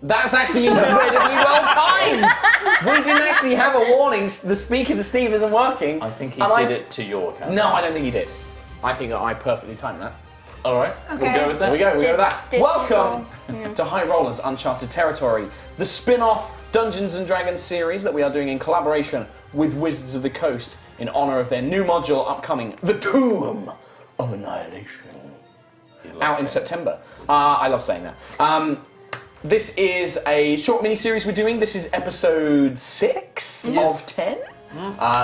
That's actually incredibly well timed. We didn't actually have a warning. The speaker to Steve isn't working. I think he did it to your account. No, I don't think he did. I think that I perfectly timed that. All right, Okay. we'll go with that. There we go. We'll go with that. Welcome people- to HighRollers Uncharted Territory, the spin-off Dungeons and Dragons series that we are doing in collaboration with Wizards of the Coast in honor of their new module upcoming, The Tomb of Annihilation, out in September. I love saying that. This is a short mini-series we're doing. This is episode 6 of 10.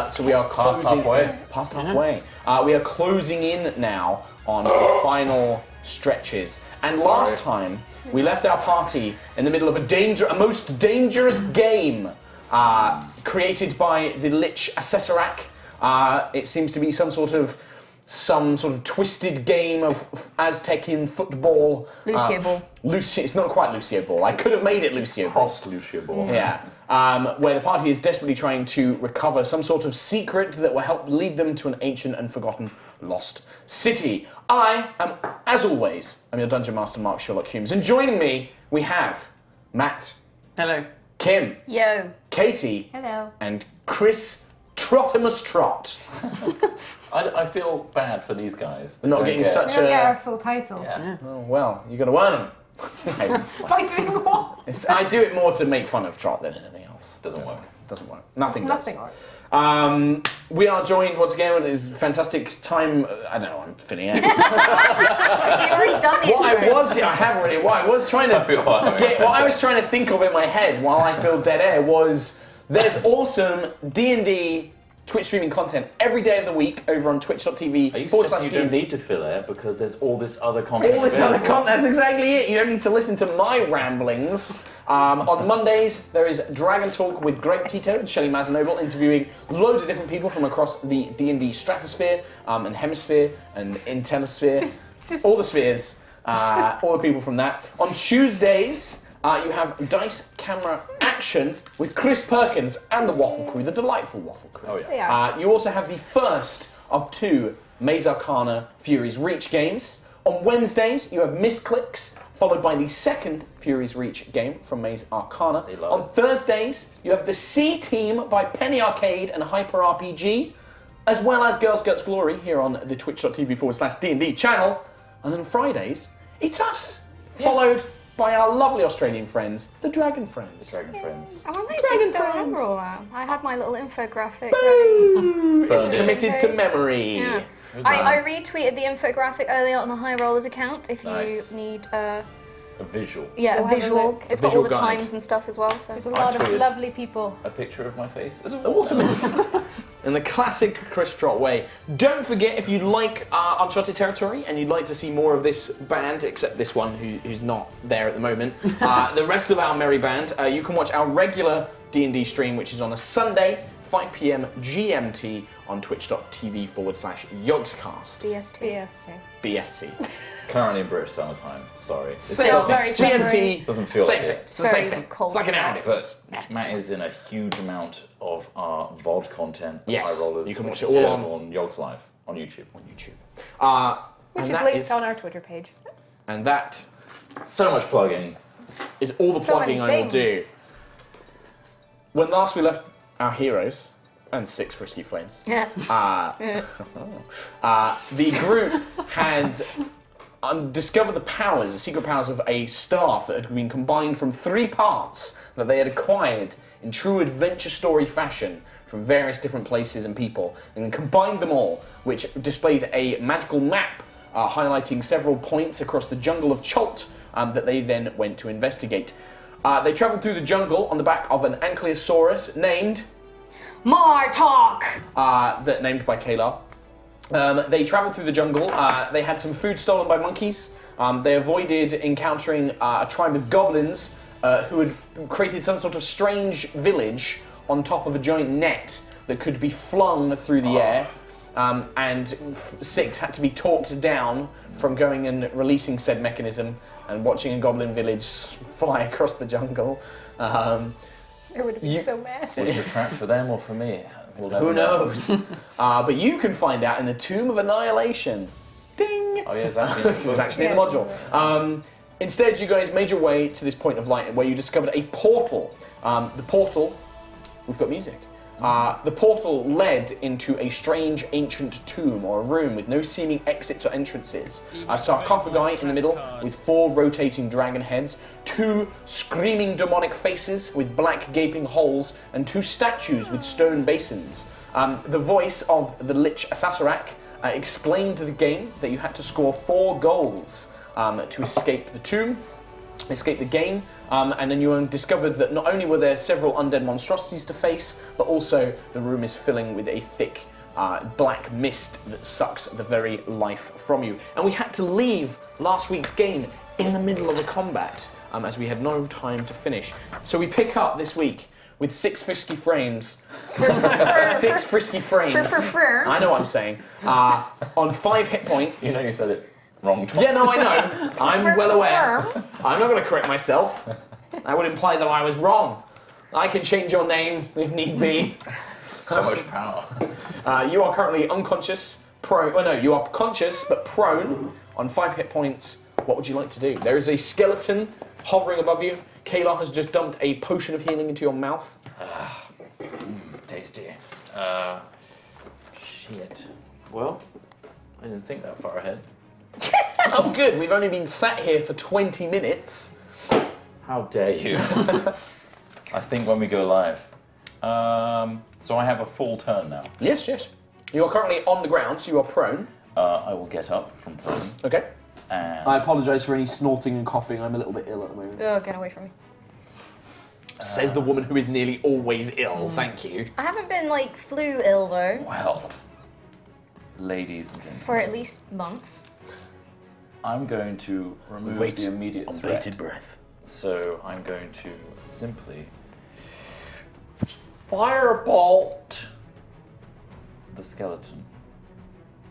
So we are closing past halfway. We are closing in now on the final stretches. And last time we left our party in the middle of a most dangerous game created by the Lich Assessorak. It seems to be some sort of twisted game of Aztecian football. Lucio Ball. It's not quite Lucio Ball. I could have made it Lucio Ball. Cross Lucio Ball. Yeah. Where the party is desperately trying to recover some sort of secret that will help lead them to an ancient and forgotten lost city. I am, as always, I'm your Dungeon Master, Mark Sherlock Humes, and joining me we have Matt. Hello. Kim. Yo. Katie. Hello. And Chris Trottimus Trot. I feel bad for these guys. They're not getting such We don't get our a... full titles. Yeah. Oh, well, you got to earn them. By doing what? I do it more to make fun of Trot than anything else. Doesn't work. Doesn't work. Nothing does. Nothing works. We are joined once again with this fantastic time. I don't know. I'm filling out. You've already done the intro. I have already. What I was trying to what I was trying to think of in my head while I filled dead air was there's awesome D&D Twitch streaming content every day of the week over on twitch.tv Are you suggesting you don't /D&D. need to fill air because there's all this other content? All this other available? content, that's exactly it. You don't need to listen to my ramblings. On Mondays, there is Dragon Talk with Greg Tito and Shelley Mazanoble interviewing loads of different people from across the D&D stratosphere and hemisphere and intellisphere. Just All the spheres, all the people from that. On Tuesdays, you have Dice Camera Action with Chris Perkins and the Waffle Crew, the delightful Waffle Crew. Oh, yeah. They are. You also have the first of 2 Maze Arcana Fury's Reach games. On Wednesdays, you have Misclicks, followed by the second Fury's Reach game from Maze Arcana. They love On it. Thursdays, you have the C Team by Penny Arcade and Hyper RPG, as well as Girls Guts Glory here on the twitch.tv /D&D channel. And then on Fridays, it's us, followed by our lovely Australian friends, the Dragon Friends. Dragon Friends. I'm amazed you still remember all that. I had my little infographic ready. It's Burned it. committed to memory. Yeah. Who's I that? retweeted the infographic earlier on the HighRollers account if you Nice. need A visual. a We'll have a visual. look. It's got all Visual the guide. times and stuff as well. So There's a lot of tweeted- lovely people. A picture of my face. As a In the classic Chris Trot way. Don't forget, if you like Uncharted Territory and you'd like to see more of this band, except this one who's not there at the moment, the rest of our merry band, you can watch our regular D&D stream, which is on a Sunday, 5 p.m. GMT on twitch.tv /Yogscast. DST. BST. Currently in British Summer Time. Sorry. Still very GMT. Doesn't feel same like thing. it. It's the same thing. cold It's like an hour night. difference. Matt is in a huge amount of our VOD content. Yes, HighRollers, you can watch which it is all available on Yogs Live on YouTube. Which is that linked on our Twitter page. And that So much plugging. is all the So plugging many I will do. things. When last we left our heroes, and 6 for Acute Flames, Yeah. the group had discovered the secret powers of a staff that had been combined from 3 parts that they had acquired in true adventure story fashion from various different places and people, and combined them all, which displayed a magical map highlighting several points across the jungle of Cholt that they then went to investigate. They travelled through the jungle on the back of an Ankylosaurus named... Martok! named by Kalar. They travelled through the jungle. They had some food stolen by monkeys. They avoided encountering a tribe of goblins who had created some sort of strange village on top of a giant net that could be flung through the air. And Six had to be talked down from going and releasing said mechanism and watching a goblin village fly across the jungle. I would have been so mad. Was the trap for them or for me? We'll never Who know. knows? But you can find out in the Tomb of Annihilation. Ding! Oh yeah, it's actually. This is actually in the module. Instead, you guys made your way to this point of light where you discovered a portal. The portal, we've got music. The portal led into a strange ancient tomb or a room with no seeming exits or entrances. A sarcophagi in the middle with 4 rotating dragon heads, 2 screaming demonic faces with black gaping holes, and 2 statues with stone basins. The voice of the Lich Sassarak explained to the game that you had to score 4 goals to escape the tomb, escape the game, and then you discovered that not only were there several undead monstrosities to face, but also the room is filling with a thick black mist that sucks the very life from you. And we had to leave last week's game in the middle of a combat, as we had no time to finish. So we pick up this week with 6 frisky frames. 6 frisky frames. I know what I'm saying. On 5 hit points. You know you said it wrong. Yeah, no, I know. I'm well aware. I'm not going to correct myself. That would imply that I was wrong. I can change your name if need be. So much power. You are currently unconscious, prone. Oh no, you are conscious but prone on 5 hit points. What would you like to do? There is a skeleton hovering above you. Kayla has just dumped a potion of healing into your mouth. Tasty. Shit. Well, I didn't think that far ahead. Oh good, we've only been sat here for 20 minutes. How dare you? I think when we go live. So I have a full turn now. Yes, yes. You are currently on the ground, so you are prone. I will get up from prone. Okay. And I apologise for any snorting and coughing. I'm a little bit ill at the moment. Oh, get away from me. Says the woman who is nearly always ill. Thank you. I haven't been, like, flu ill, though, well, ladies and gentlemen, for at least months. I'm going to remove the immediate on threat. bated breath. So I'm going to simply firebolt the skeleton.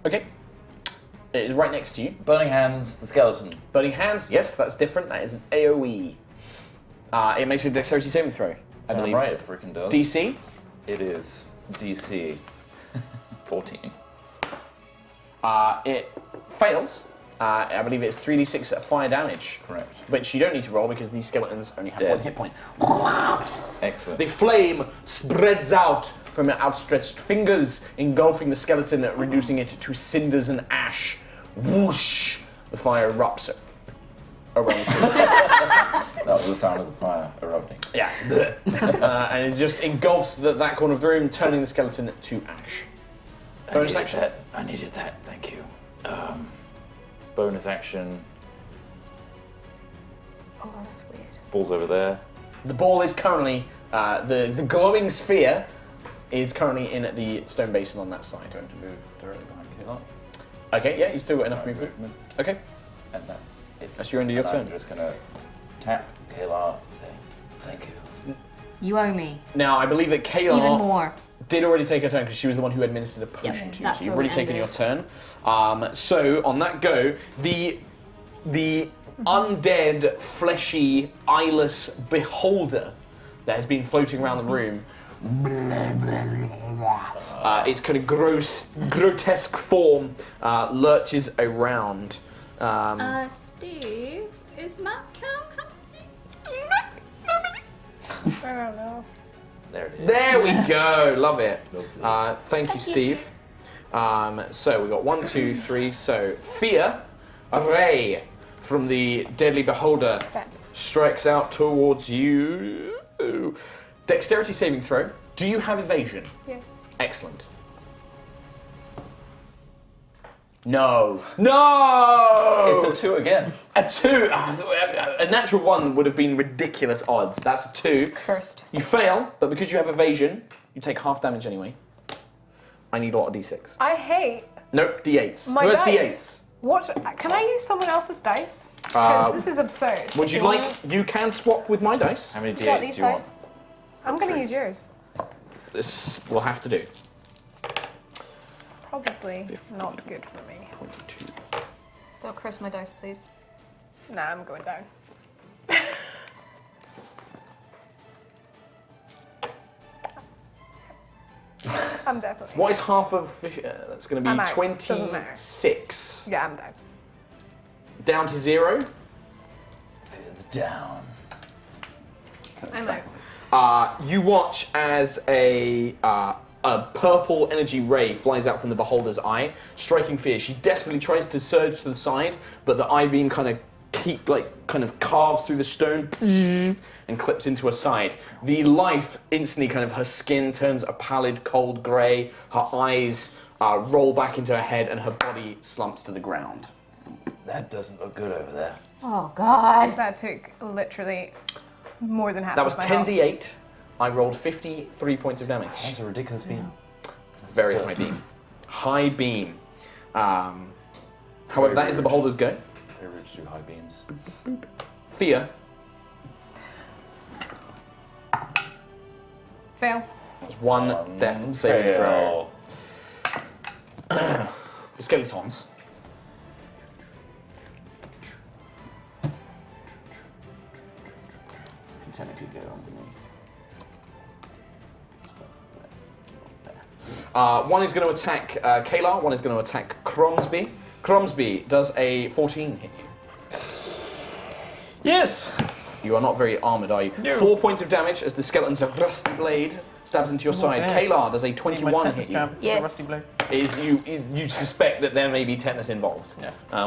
Okay. It is right next to you. Burning hands, the skeleton. Burning hands, yes, that's different. That is an AoE. It makes a dexterity saving throw, I believe. Right, it freaking does. DC? It is DC 14. It fails. I believe it's 3d6 fire damage. Correct. Which you don't need to roll because these skeletons only have Dead. 1 hit point. Excellent. The flame spreads out from your outstretched fingers, engulfing the skeleton, reducing it to cinders and ash. Whoosh! The fire erupts around you. That was the sound of the fire erupting. Yeah. And it just engulfs that corner of the room, turning the skeleton to ash. Bonus action? I needed that, thank you. Bonus action. Oh, that's weird. Ball's over there. The ball is currently, the glowing sphere is currently in the stone basin on that side. Going to move directly behind Kayla. Okay, yeah, you've still got enough Sorry, movement. Okay, And that's it. that's your end of your And turn. I'm just going to tap Kayla, say thank you. You owe me. Now, I believe that Even Kayla more. did already take her turn because she was the one who administered the potion to you, that's so you've where already we taken your ended. turn. So, on that go, the undead, fleshy, eyeless beholder that has been floating around the room, its kind of grotesque form lurches around. Steve, is Matt Cam coming? I don't know. There it is. There we go, love it. Lovely. Thank you, Steve. So we got 1, 2, 3. So fear, a ray from the deadly beholder strikes out towards you. Dexterity saving throw. Do you have evasion? Yes. Excellent. No. No! It's a 2 again. A 2. A natural 1 would have been ridiculous odds. That's a 2. Cursed. You fail, but because you have evasion, you take half damage anyway. I need a lot of d6. I hate Nope, d8s. my Who has dice. What? Can I use someone else's dice? Because this is absurd. Would you like? You can swap with my dice. How many Yeah, D8s these do you want? dice. I'm going to use yours. This we'll have to do. Probably not good for me. 22. Don't curse my dice, please. Nah, I'm going down. I'm definitely. What is half of? That's going to I'm be out. Doesn't matter. 26. Yeah, I'm down. Down to 0. down. I'm out. You watch as a purple energy ray flies out from the beholder's eye, striking fear. She desperately tries to surge to the side, but the eye beam kind of carves through the stone and clips into her side. The life instantly her skin turns a pallid, cold grey, her eyes roll back into her head, and her body slumps to the ground. That doesn't look good over there. Oh God. That took literally more than half That was of my health. 10d8. I rolled 53 points of damage. That's a ridiculous beam. Very high beam. High beam. However, that is the beholder's go. Very rich to high beams. Fear. Fail. That's one death saving throw. Fail. The skeletons. Can technically go underneath. One is going to attack Kalar, one is going to attack Cromsby. Cromsby, does a 14 hit you? Yes! You are not very armoured, are you? No. 4 points of damage as the skeleton's rusty blade stabs into your side. dead. Kalar, does a 21 hit you? Yes. Rusty blade. Is you suspect that there may be tetanus involved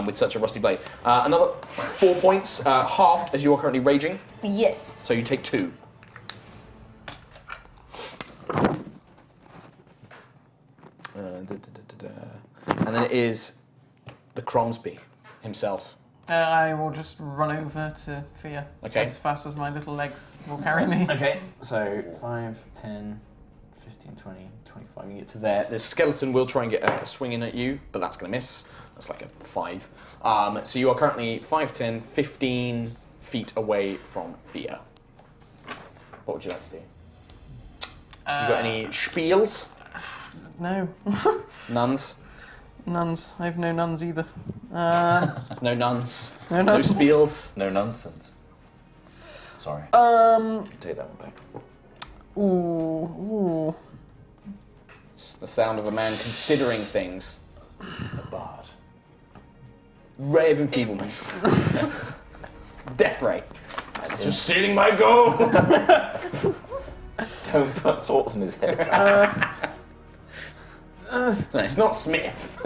with such a rusty blade. Another 4 points, halved as you are currently raging, Yes. so you take 2. And then it is the Cromsby himself. I will just run over to Fia Okay. as fast as my little legs will carry me. Okay, so 5, 10, 15, 20, 25, you get to there. The skeleton will try and get a swing in at you, but that's going to miss. That's like a 5. So you are currently 5, 10, 15 feet away from Fia. What would you like to do? You got any spiels? No. Nuns? Nuns. I have no nuns either. No nuns. No No nuns. spiels. No nonsense. Sorry. Take that one back. Ooh. It's the sound of a man considering things. A bard. Ray of enfeeblement. Death ray. You're stealing my gold! Don't put thoughts in his head. No, it's not Smith.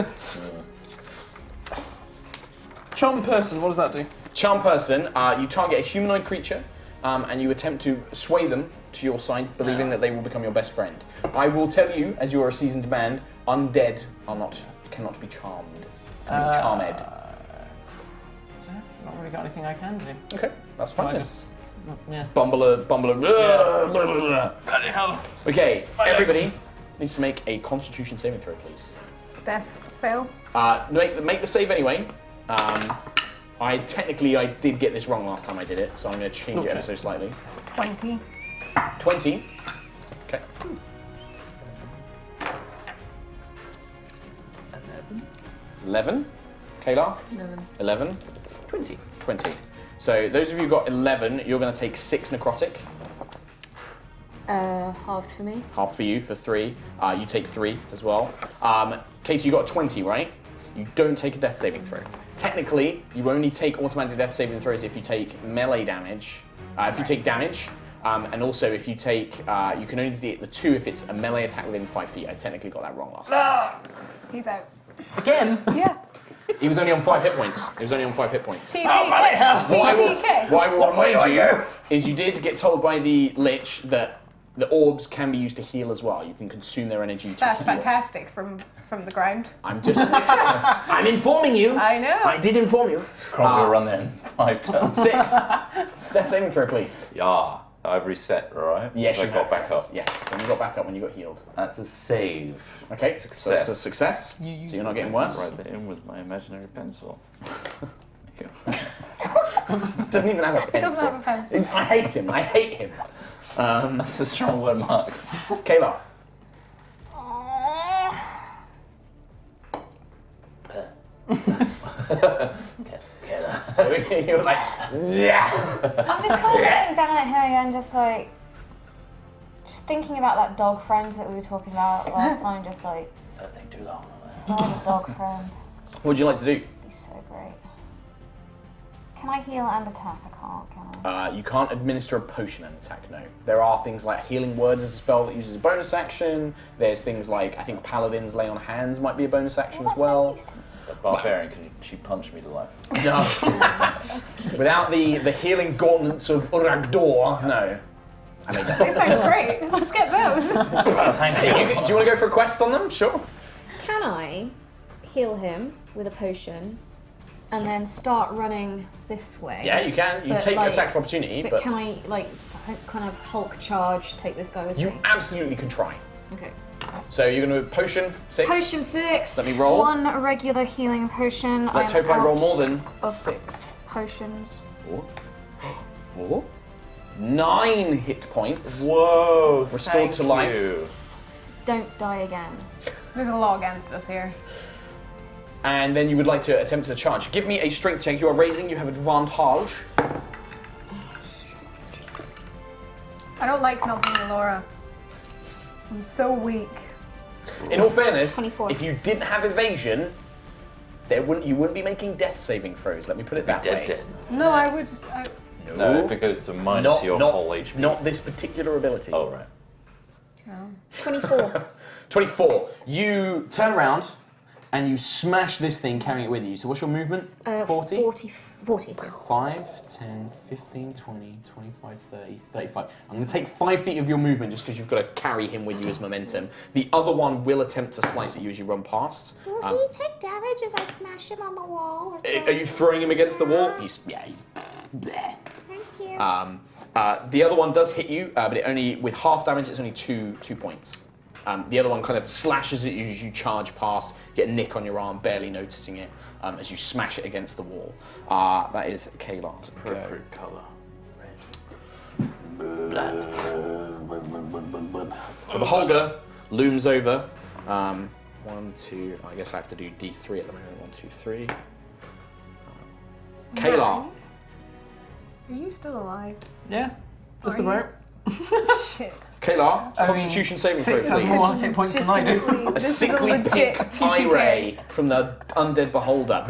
Charm person, what does that do? Charm person, you target a humanoid creature and you attempt to sway them to your side, believing that they will become your best friend. I will tell you, as you are a seasoned man, undead cannot be charmed. Can be charmed. Not really got anything I can do. Okay, that's I fine. just, yeah. Bumbler. Bloody hell. Okay, My everybody legs. needs to make a Constitution saving throw, please. Death. Fail. Make the save anyway. I did get this wrong last time I did it, so I'm going to change it ever so slightly. 20. 20. Okay. 11. Kayla? 11. 20. So those of you who got 11, you're going to take 6 necrotic. Halved for me. Half for you for 3. You take 3 as well. Katie, you got 20, right? You don't take a death saving throw. Technically, you only take automatic death saving throws if you take melee damage. If you take damage, and also if you take, you can only do the 2 if it's a melee attack within 5 feet. I technically got that wrong last time. He's out. Again? Yeah. He was only on 5 hit points. TPK. What I will remind you is you did get told by the Lich that the orbs can be used to heal as well. You can consume their energy to That's heal. fantastic from the ground. I'm just... I'm informing you. I know. I did inform you. Cromwell will run there in 5 turns. 6. Death saving throw, please. Yeah. I've reset, right? Yes, I you got have, back yes. up. Yes, when you got back up when you got healed. That's a save. Okay, so it's a success. So You you're not getting worse. Write that in with my imaginary pencil. Doesn't even have a pencil. He doesn't have a pencil. I hate him. That's a strong word, Mark. Kayla. You were like, yeah. I'm just kind of looking down at her and just thinking about that dog friend that we were talking about last time. Just like, Don't think too long. oh, the dog friend. What would you like to do? Be so great. Can I heal and attack? I can't, can I? You can't administer a potion and attack, no. There are things like Healing Word as a spell that uses a bonus action. There's things like, I think Paladin's Lay on Hands might be a bonus action as well. That barbarian, she punched me to life. No. Without the healing gauntlets of Uragdor, no. I made that They sound great. Let's get those. Thank you. Do you want to go for a quest on them? Sure. Can I heal him with a potion and then start running this way? Yeah, you can. You But, take like, attack for opportunity, But but can I, like, kind of Hulk charge, take this guy with you me? absolutely can try. Okay. So you're going to potion 6. Potion 6. Let me roll. 1 regular healing potion. Let's I'm hope I roll out more than of 6. potions. 4. 9 hit points. Whoa, Restored to life. you. Don't die again. There's a lot against us here. And then you would like to attempt to charge. Give me a strength check. You are raising, you have advantage. I don't like not being Laura. I'm so weak. In all fairness, 24. if you didn't have evasion, you wouldn't be making death saving throws. Let me put it that way. Dead. No, I would just. No, if it goes to minus your whole HP. Not this particular ability. Oh, right. 24. 24. You turn around and you smash this thing carrying it with you. So what's your movement? 40? 40. 5, 10, 15, 20, 25, 30, 35. I'm going to take 5 feet of your movement just because you've got to carry him with you as momentum. The other one will attempt to slice at you as you run past. Will he take damage as I smash him on the wall? Or Are you throwing him against the wall? He's bleh. Thank you. The other one does hit you, but it only with half damage. It's only 2 points. The other one kind of slashes at you as you charge past, get a nick on your arm, barely noticing it as you smash it against the wall. That is Kaylar's Appropriate colour. The beholder looms over. 1, 2. I guess I have to do D3 at the moment. 1, 2, 3. Kaylar. Are you still alive? Yeah, just Are you? about. Shit. Kaylar, I mean, Constitution saving throw, 6 has please. more hit points than I do. A This is a sickly legit pink TPK. eye ray from the undead beholder.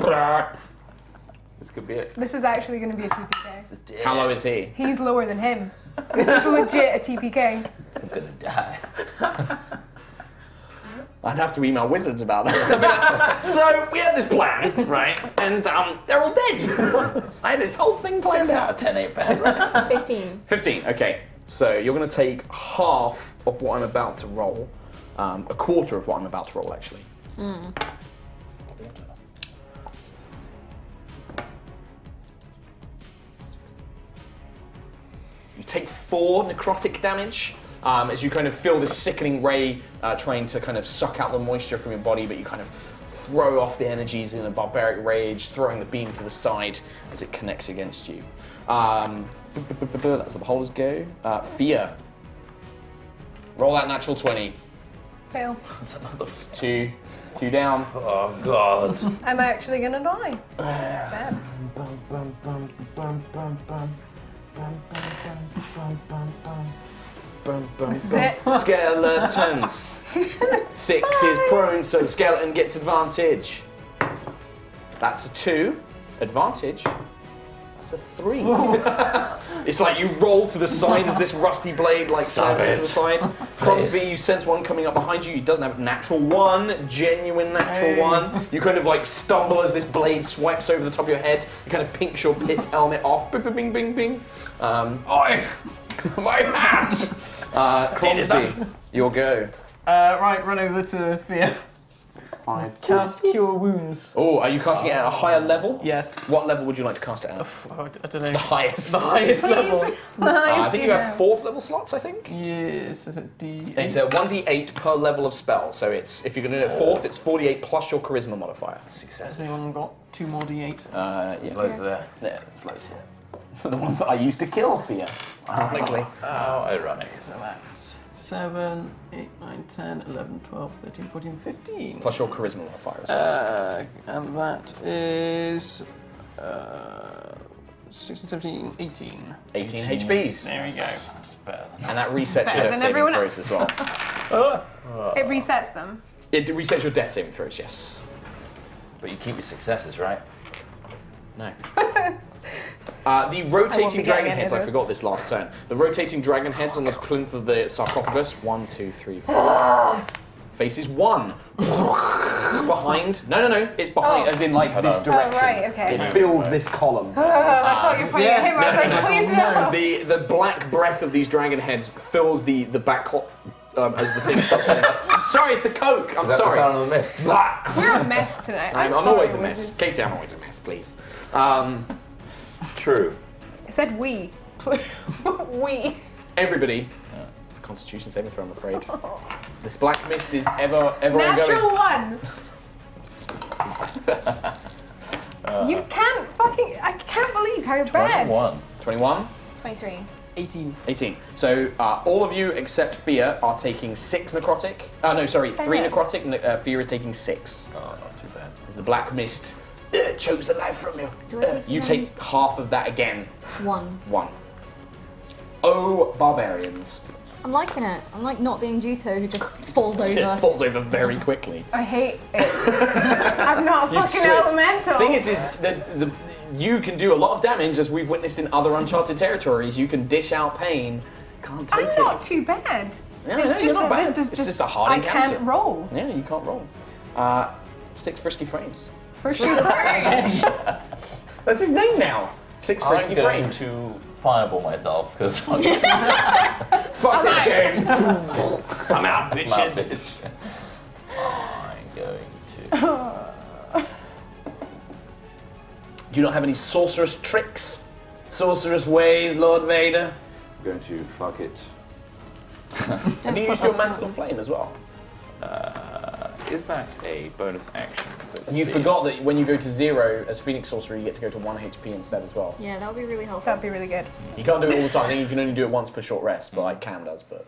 This could be it. This is actually going to be a TPK. How low is he? He's lower than him. This is legit a TPK. I'm gonna die. I'd have to email wizards about that. I'd be like, so we had this plan, right? And they're all dead. I had this whole thing planned 6 out. out of 10 ain't bad, right? 15. 15. Okay. So you're going to take half of what I'm about to roll. A quarter of what I'm about to roll, actually. You take 4 necrotic damage as you kind of feel this sickening ray trying to kind of suck out the moisture from your body, but you kind of throw off the energies in a barbaric rage, throwing the beam to the side as it connects against you. That's the beholders go. Fear. Roll that natural 20. Fail. That's 2 down. Oh, God. I'm actually going to die. Bad. This is it. Skeletons. 6 is prone, so the skeleton gets advantage. That's a 2. Advantage. That's a 3. It's like you roll to the side as this rusty blade like slams into the side. Crosby, you sense one coming up behind you. He doesn't have natural 1, genuine natural 1. You kind of like stumble as this blade swipes over the top of your head. You kind of pinch your pith helmet off. Bing, bing, bing, bing. Oi! My hat! Crosby, your go. Right, run over to Fear. 5. Cast Cure Wounds. Oh, are you casting it at a higher level? Yes. What level would you like to cast it at? I don't know. The highest. The highest level. I think you have 4th level slots, I think. Yes, is it D8? It's a 1d8 per level of spell, so it's if you're going to do it 4th, it's 48 plus your charisma modifier. Has anyone got 2 more D8? Yeah. Loads there. Yeah, it's loads here. The ones that I used to kill for you, ironically. How ironic. So that's 7, 8, 9, 10, 11, 12, 13, 14, 15. Plus your charisma modifier as well. And that is 16, 17, 18. 18 HPs. There we go. That's better than And that resets Better your death than saving everyone throws else. as well. It resets them. It resets your death saving throws, yes. But you keep your successes, right? No. The rotating getting dragon any heads, of I those. forgot this last turn. The rotating dragon heads on the plinth of the sarcophagus. 1, 2, 3, 4. Faces 1. Behind. No. It's behind, Oh. as in like this Oh, direction. right, okay. It fills this column. I thought you were pointing at him. I was like, please no. The black breath of these dragon heads fills the back as the thing stops heading. I'm sorry, it's the Coke. I'm Is that the sorry. sound of the mist? Blah. We're a mess tonight. I'm sorry, always a wizards. mess. Katie, I'm always a mess, please. True. I said we. We. Everybody. It's a Constitution saving throw, I'm afraid. This black mist is ever Natural ongoing. 1. You can't fucking. I can't believe how bad. 21. 21. 23. 18. 18. So all of you except Fia are taking 6 necrotic. 3 necrotic. Fia is taking 6. Oh, not too bad. As the black mist chokes the life from you. Do I take You any? take half of that again. 1. 1. Oh, barbarians. I'm liking it. I'm like not being Juto who just falls over. It falls over very quickly. I hate it. I'm not You fucking switch. elemental. The thing is you can do a lot of damage, as we've witnessed in other Uncharted territories. You can dish out pain. Can't take I'm it. not too bad. No, it's no, just you're not that bad. this is It's just, just a hard I encounter. can't roll. Yeah, you can't roll. 6 frisky frames. For sure. That's his name now. 6 I'm frisky going frames. to fireball myself because I'm Fuck this out. game. I'm out, bitches. bitch. I'm going to. Do you not have any sorcerous tricks? Sorcerous ways, Lord Vader? I'm going to fuck it. Have you used your Mantle of Flame as well? Is that a bonus action? Let's You see. forgot that when you go to 0 as Phoenix Sorcerer, you get to go to 1 HP instead as well. Yeah, that would be really helpful. That'd be really good. You can't do it all the time. I think you can only do it once per short rest, but like Cam does. But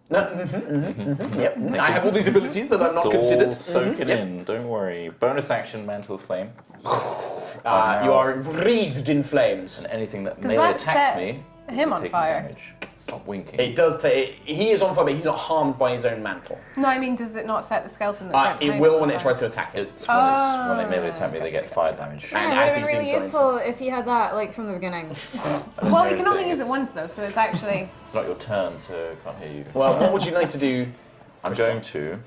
yep. I have all these abilities that I've not It's considered. all soaking Yep. in. Don't worry. Bonus action, Mantle of Flame. You are wreathed in flames. And anything that Does melee that attacks set me, him will on take fire? damage. Stop winking. It does take. He is on fire, but he's not harmed by his own mantle. No, I mean, does it not set the skeleton that's right It behind will him when on it fire? tries to attack it. It's when it melee attack me, they get fire damage. And Yeah, as it would these have been really things go useful if you had that like from the beginning. Well, you The can only thing use it is- once though, so it's actually. It's not your turn, so I can't hear you. Well, what would you like to do? I'm going to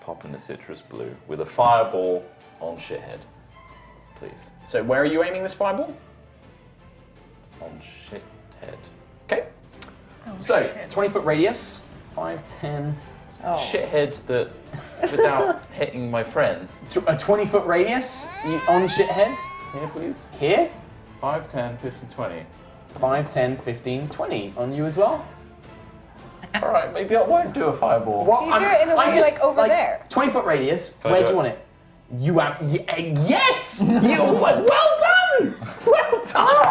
pop in the citrus blue with a fireball on shithead, please. So where are you aiming this fireball? On shithead. Okay. So 20-foot radius. 5, 10. Shithead that, without hitting my friends. A 20-foot radius on shithead. Here, please. Here. 5, 10, 15, 20. 5, 10, 15, 20 on you as well. All right, maybe I won't do a fireball. What? You do it in a way like over there. 20-foot radius. Can I Where do do you it? want it? You have. Yes. Well done. Well done.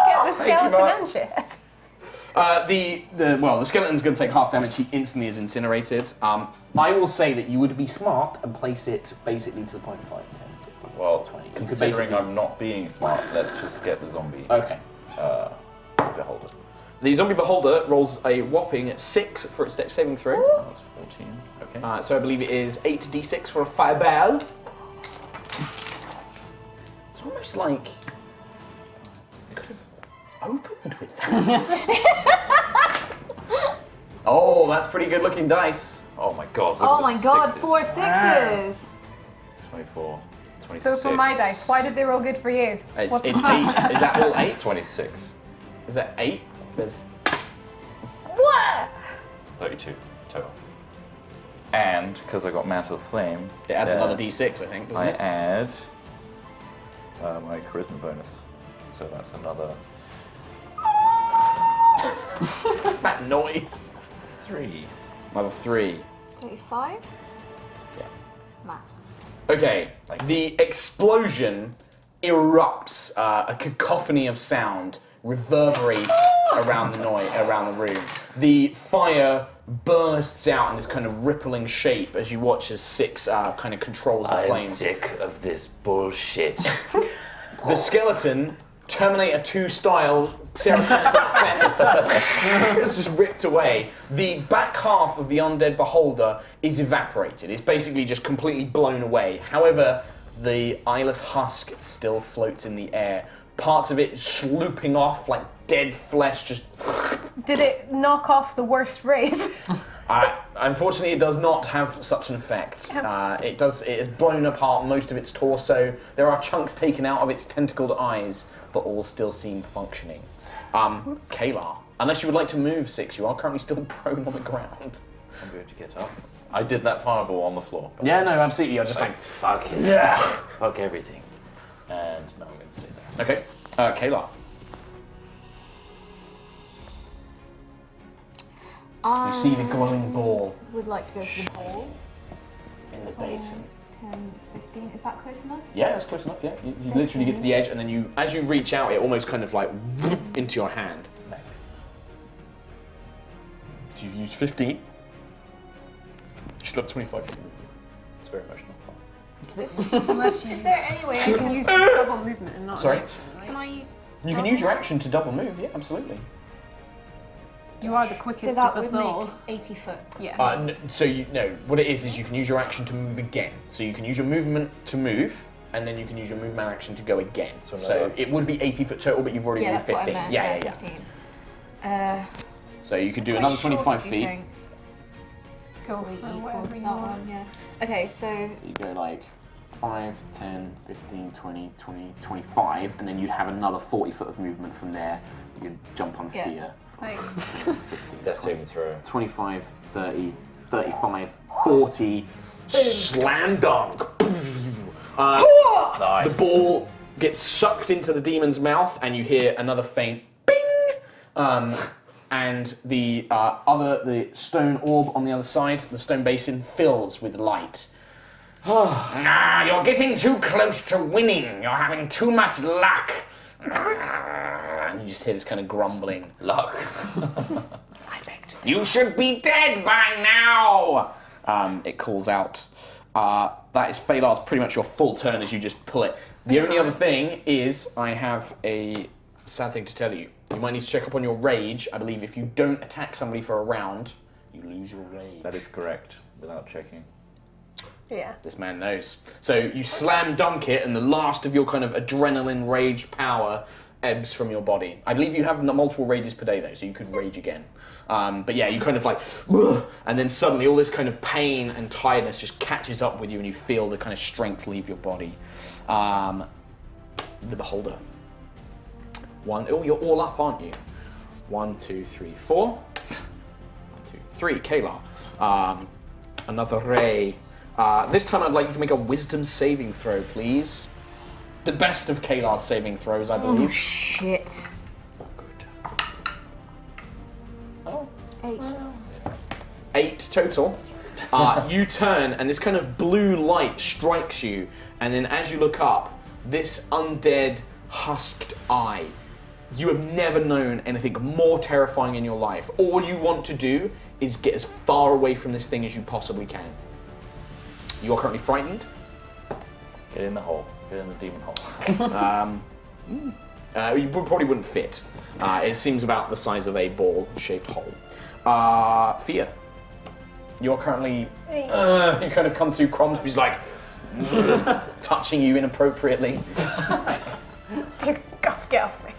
Get the skeleton Mark. and shit. The skeleton's going to take half damage. He instantly is incinerated. I will say that you would be smart and place it basically to the point of 5, 10, 15, Well, 20. You could considering basically. I'm not being smart, let's just get the zombie Okay. beholder. The zombie beholder rolls a whopping 6 for its dex saving throw. That's 14. Okay. So I believe it is 8d6 for a fireball. It's almost like could have opened with that. Oh, that's pretty good looking dice. Oh my god. Oh look my at the god, sixes. 4 6s! 24, 26. Those were my dice. Why did they roll good for you? It's What the 8. fuck? Is that all 8? 26, Is that 8? There's 32 total. And because I got Mantle of Flame, it adds there, another d6, I think, doesn't I it? add my charisma bonus. So that's another That noise. 3. Another 3. 35? Yeah. Math. Okay, the explosion erupts. A cacophony of sound reverberates around the room. The fire bursts out in this kind of rippling shape as you watch as 6 kind of controls the flames. sick of this bullshit. The skeleton, Terminator 2 style, Sarah Connor's effect, it's just ripped away. The back half of the undead beholder is evaporated. It's basically just completely blown away. However, the eyeless husk still floats in the air. Parts of it slooping off like dead flesh, just... Did it knock off the worst rays? Unfortunately, it does not have such an effect. It has blown apart most of its torso. There are chunks taken out of its tentacled eyes, but all still seem functioning. Kalar, unless you would like to move, Six, you are currently still prone on the ground. I'm going to get up. I did that fireball on the floor. Yeah, no, absolutely. You're just like, fuck it. yeah, Fuck everything. And no, I'm going to stay there. okay. Kalar. You see the glowing ball Would like to go for the ball. in the basin. 10, 15. Is that close enough? Yeah, that's close enough. Yeah, you literally get to the edge, and then as you reach out, it almost kind of like into your hand. So you've used 15. You still have 25. It's very emotional. Is there any way I can use double movement and not? Sorry? Can I use? You can use your action to double move. Yeah, absolutely. You are the quickest So that of would us all. make 80 foot. Yeah. So what it is you can use your action to move again. So you can use your movement to move, and then you can use your movement action to go again. So it would be 80 foot total, but you've already moved 15. What I meant. Yeah. 15. So you could do Which another way shorter 25 do you feet. think? Go We for equal whatever that you want. one, yeah. Okay, so You go like 5, 10, 15, 20, 20, 25, and then you'd have another 40 foot of movement from there. You could jump on Yeah. Thea. Thanks. 15, That's saving throw. 25, 30, 35, 40, slam dunk. Nice. The ball gets sucked into the demon's mouth, and you hear another faint bing. And the stone orb on the other side, the stone basin, fills with light. You're getting too close to winning. You're having too much luck. And you just hear this kind of grumbling. Luck. You should be dead by now. It calls out. That is Phalar's pretty much your full turn as you just pull it. The only other thing is I have a sad thing to tell you. You might need to check up on your rage. I believe if you don't attack somebody for a round, you lose your rage. That is correct, without checking. Yeah. This man knows. So you slam dunk it, and the last of your kind of adrenaline rage power ebbs from your body. I believe you have multiple rages per day though, so you could rage again. But yeah, you kind of like, and then suddenly all this kind of pain and tiredness just catches up with you, and you feel the kind of strength leave your body. The Beholder. You're all up, aren't you? 1, 2, 3, 4. 1, 2, 3. Kalar. Another ray. This time I'd like you to make a wisdom saving throw, please. The best of Kalar's saving throws, I believe. oh shit. Oh, good. Oh. 8. 8 total. You turn, and this kind of blue light strikes you, and then as you look up, this undead, husked eye. You have never known anything more terrifying in your life. All you want to do is get as far away from this thing as you possibly can. You are currently frightened. Get in the hole. Get in the demon hole. You probably wouldn't fit. It seems about the size of a ball-shaped hole. Fear. You're currently... you kind of come through Cromsby's like... touching you inappropriately. Dear God, get off me.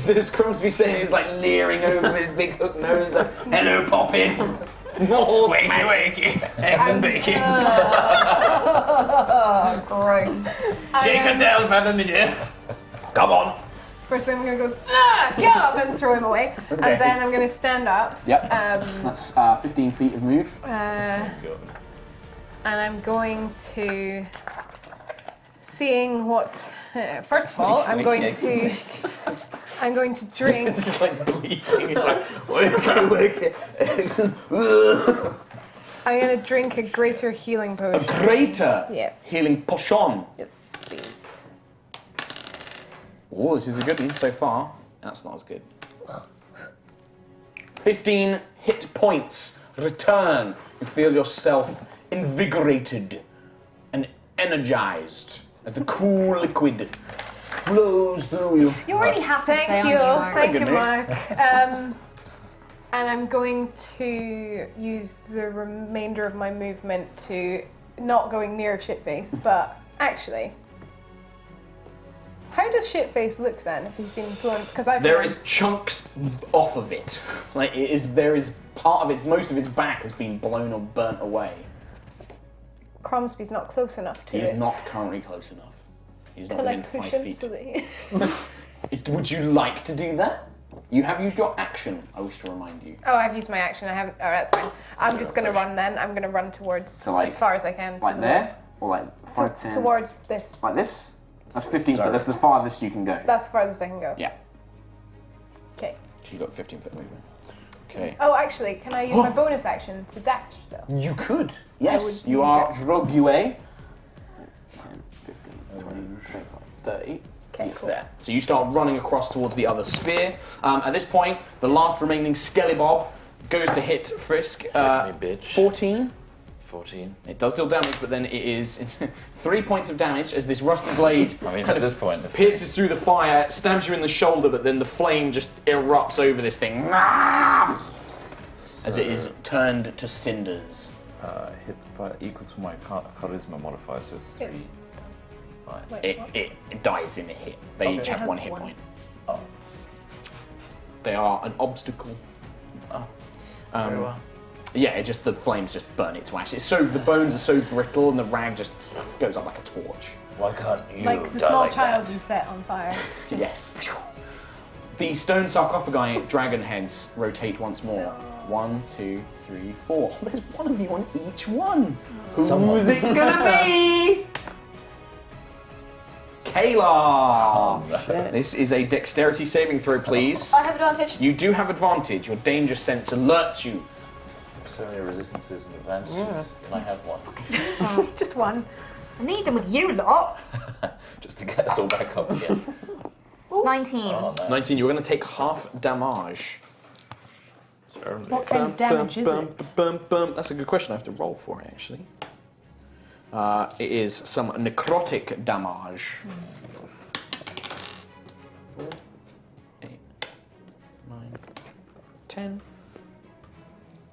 This Cromsby saying he's like leering over his big hook nose like, hello, Poppet. Wakey, wakey. Eggs and bacon. Oh, gross. Shake a tail feather, me dear. Come on. First thing I'm going to go, get up and throw him away. Okay. And then I'm going to stand up. Yep. That's 15 feet of move. And I'm going to, seeing what's, first of all, I'm going to drink. It's just like bleeding. It's like, wakey, wakey. I'm going to drink a greater healing A potion. greater Yes. healing potion. Yes, please. Oh, this is a good one so far. That's not as good. 15 hit points return. You feel yourself invigorated and energized as the cool liquid flows through you. You already have. Thank Say you. on you, Mark. Thank you, Good Mark. And I'm going to use the remainder of my movement to, not going near Shitface, but Actually, how does Shitface look then if he's been thrown? Because There is chunks off of it. Like there is part of it. Most of its back has been blown or burnt away. Cromsby's not close enough to He it. is not currently close enough. He's not Can I within push 5 him feet. so that he... Would you like to do that? You have used your action, I wish to remind you. Oh, I've used my action. I haven't. Oh, that's fine. I'm just going to run then. I'm going to run towards So, like- as far as I can. Like to the there? west. Or like 5, 10? Towards this. Like this? That's 15 foot. That's the farthest you can go. That's the farthest I can go. Yeah. Okay. She's got 15 foot movement. Okay. Oh, actually, can I use my bonus action to dash though? You could. Yes. would You do are that. rogue UA. 10, 15, 20, 25, 30. Okay, It's cool. there. So you start running across towards the other sphere. At this point, the last remaining Skellybob goes to hit Frisk. Me, bitch. 14. 14. It does deal damage, but then it is 3 points of damage as this rusty blade I mean, kind at of this point, it's pierces through the fire, stabs you in the shoulder, but then the flame just erupts over this thing as it is turned to cinders. hit fire equal to my charisma modifier, so it's 3. It's- 5. Wait, what? It dies in a hit. They Okay. each It have has 1 hit one. point. Oh, They are an obstacle. very well. Yeah, the flames just burn it to ash. It's so the bones are so brittle, and the rag just goes up like a torch. Why can't you Like the die small like child that? you set on fire. Yes. The stone sarcophagi dragon heads rotate once more. 1, 2, 3, 4. There's one of you on each one. Who's it gonna be? Kayla! Oh, no. This is a dexterity saving throw, please. I have advantage. You do have advantage. Your danger sense alerts you. So many resistances and advantages. Can I have one? Just one. I need them with you lot. Just to get us all back up again. 19. Oh, no. 19, you're going to take half damage. What kind of damage is it? That's a good question. I have to roll for it, actually. It is some necrotic damage. 8, 9, 10.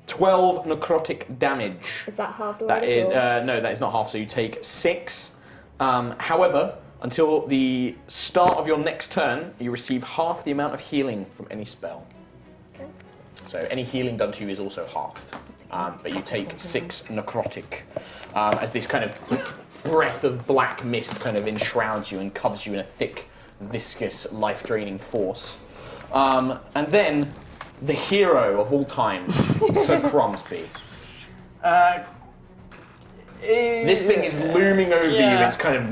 12 necrotic damage. Is that halved That already? is or- no, that is not half. So you take 6. However, until the start of your next turn, you receive half the amount of healing from any spell. Okay. So any healing done to you is also halved. But you take 6 necrotic as this kind of breath of black mist kind of enshrouds you and covers you in a thick, viscous, life-draining force. And then the hero of all time, Sir Cromsby. This thing is looming over you. It's kind of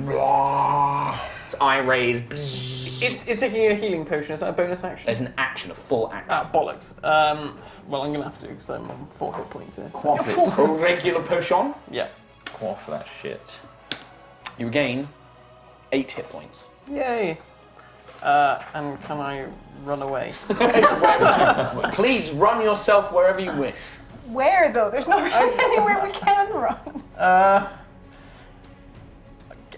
its eye raised. Is taking a healing potion, is that a bonus action? There's an action, a full action. Ah, bollocks. Well, I'm going to have to, because I'm on 4 hit points here. So. Quaff it. A regular potion. Yeah. Quaff that shit. You regain 8 hit points. Yay. And can I run away? Please run yourself wherever you wish. Where though? There's not really anywhere we can run.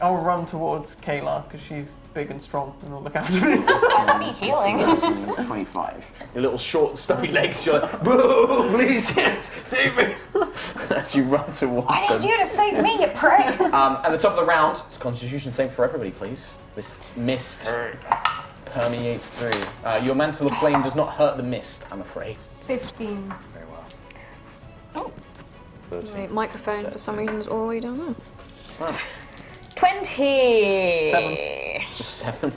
I'll run towards Kayla, because she's big and strong and will look after me. I need healing. 25. Your little short, stubby legs, you're like, boo, please, save me. As you run towards I them. need you to save me, you prick. At the top of the round, it's a constitution save for everybody, please. This mist permeates through. Your mantle of flame does not hurt the mist, I'm afraid. 15. Very well. Oh. 13. My microphone, for some reason, is all the way down there. Wow. 20. 7. It's just 7.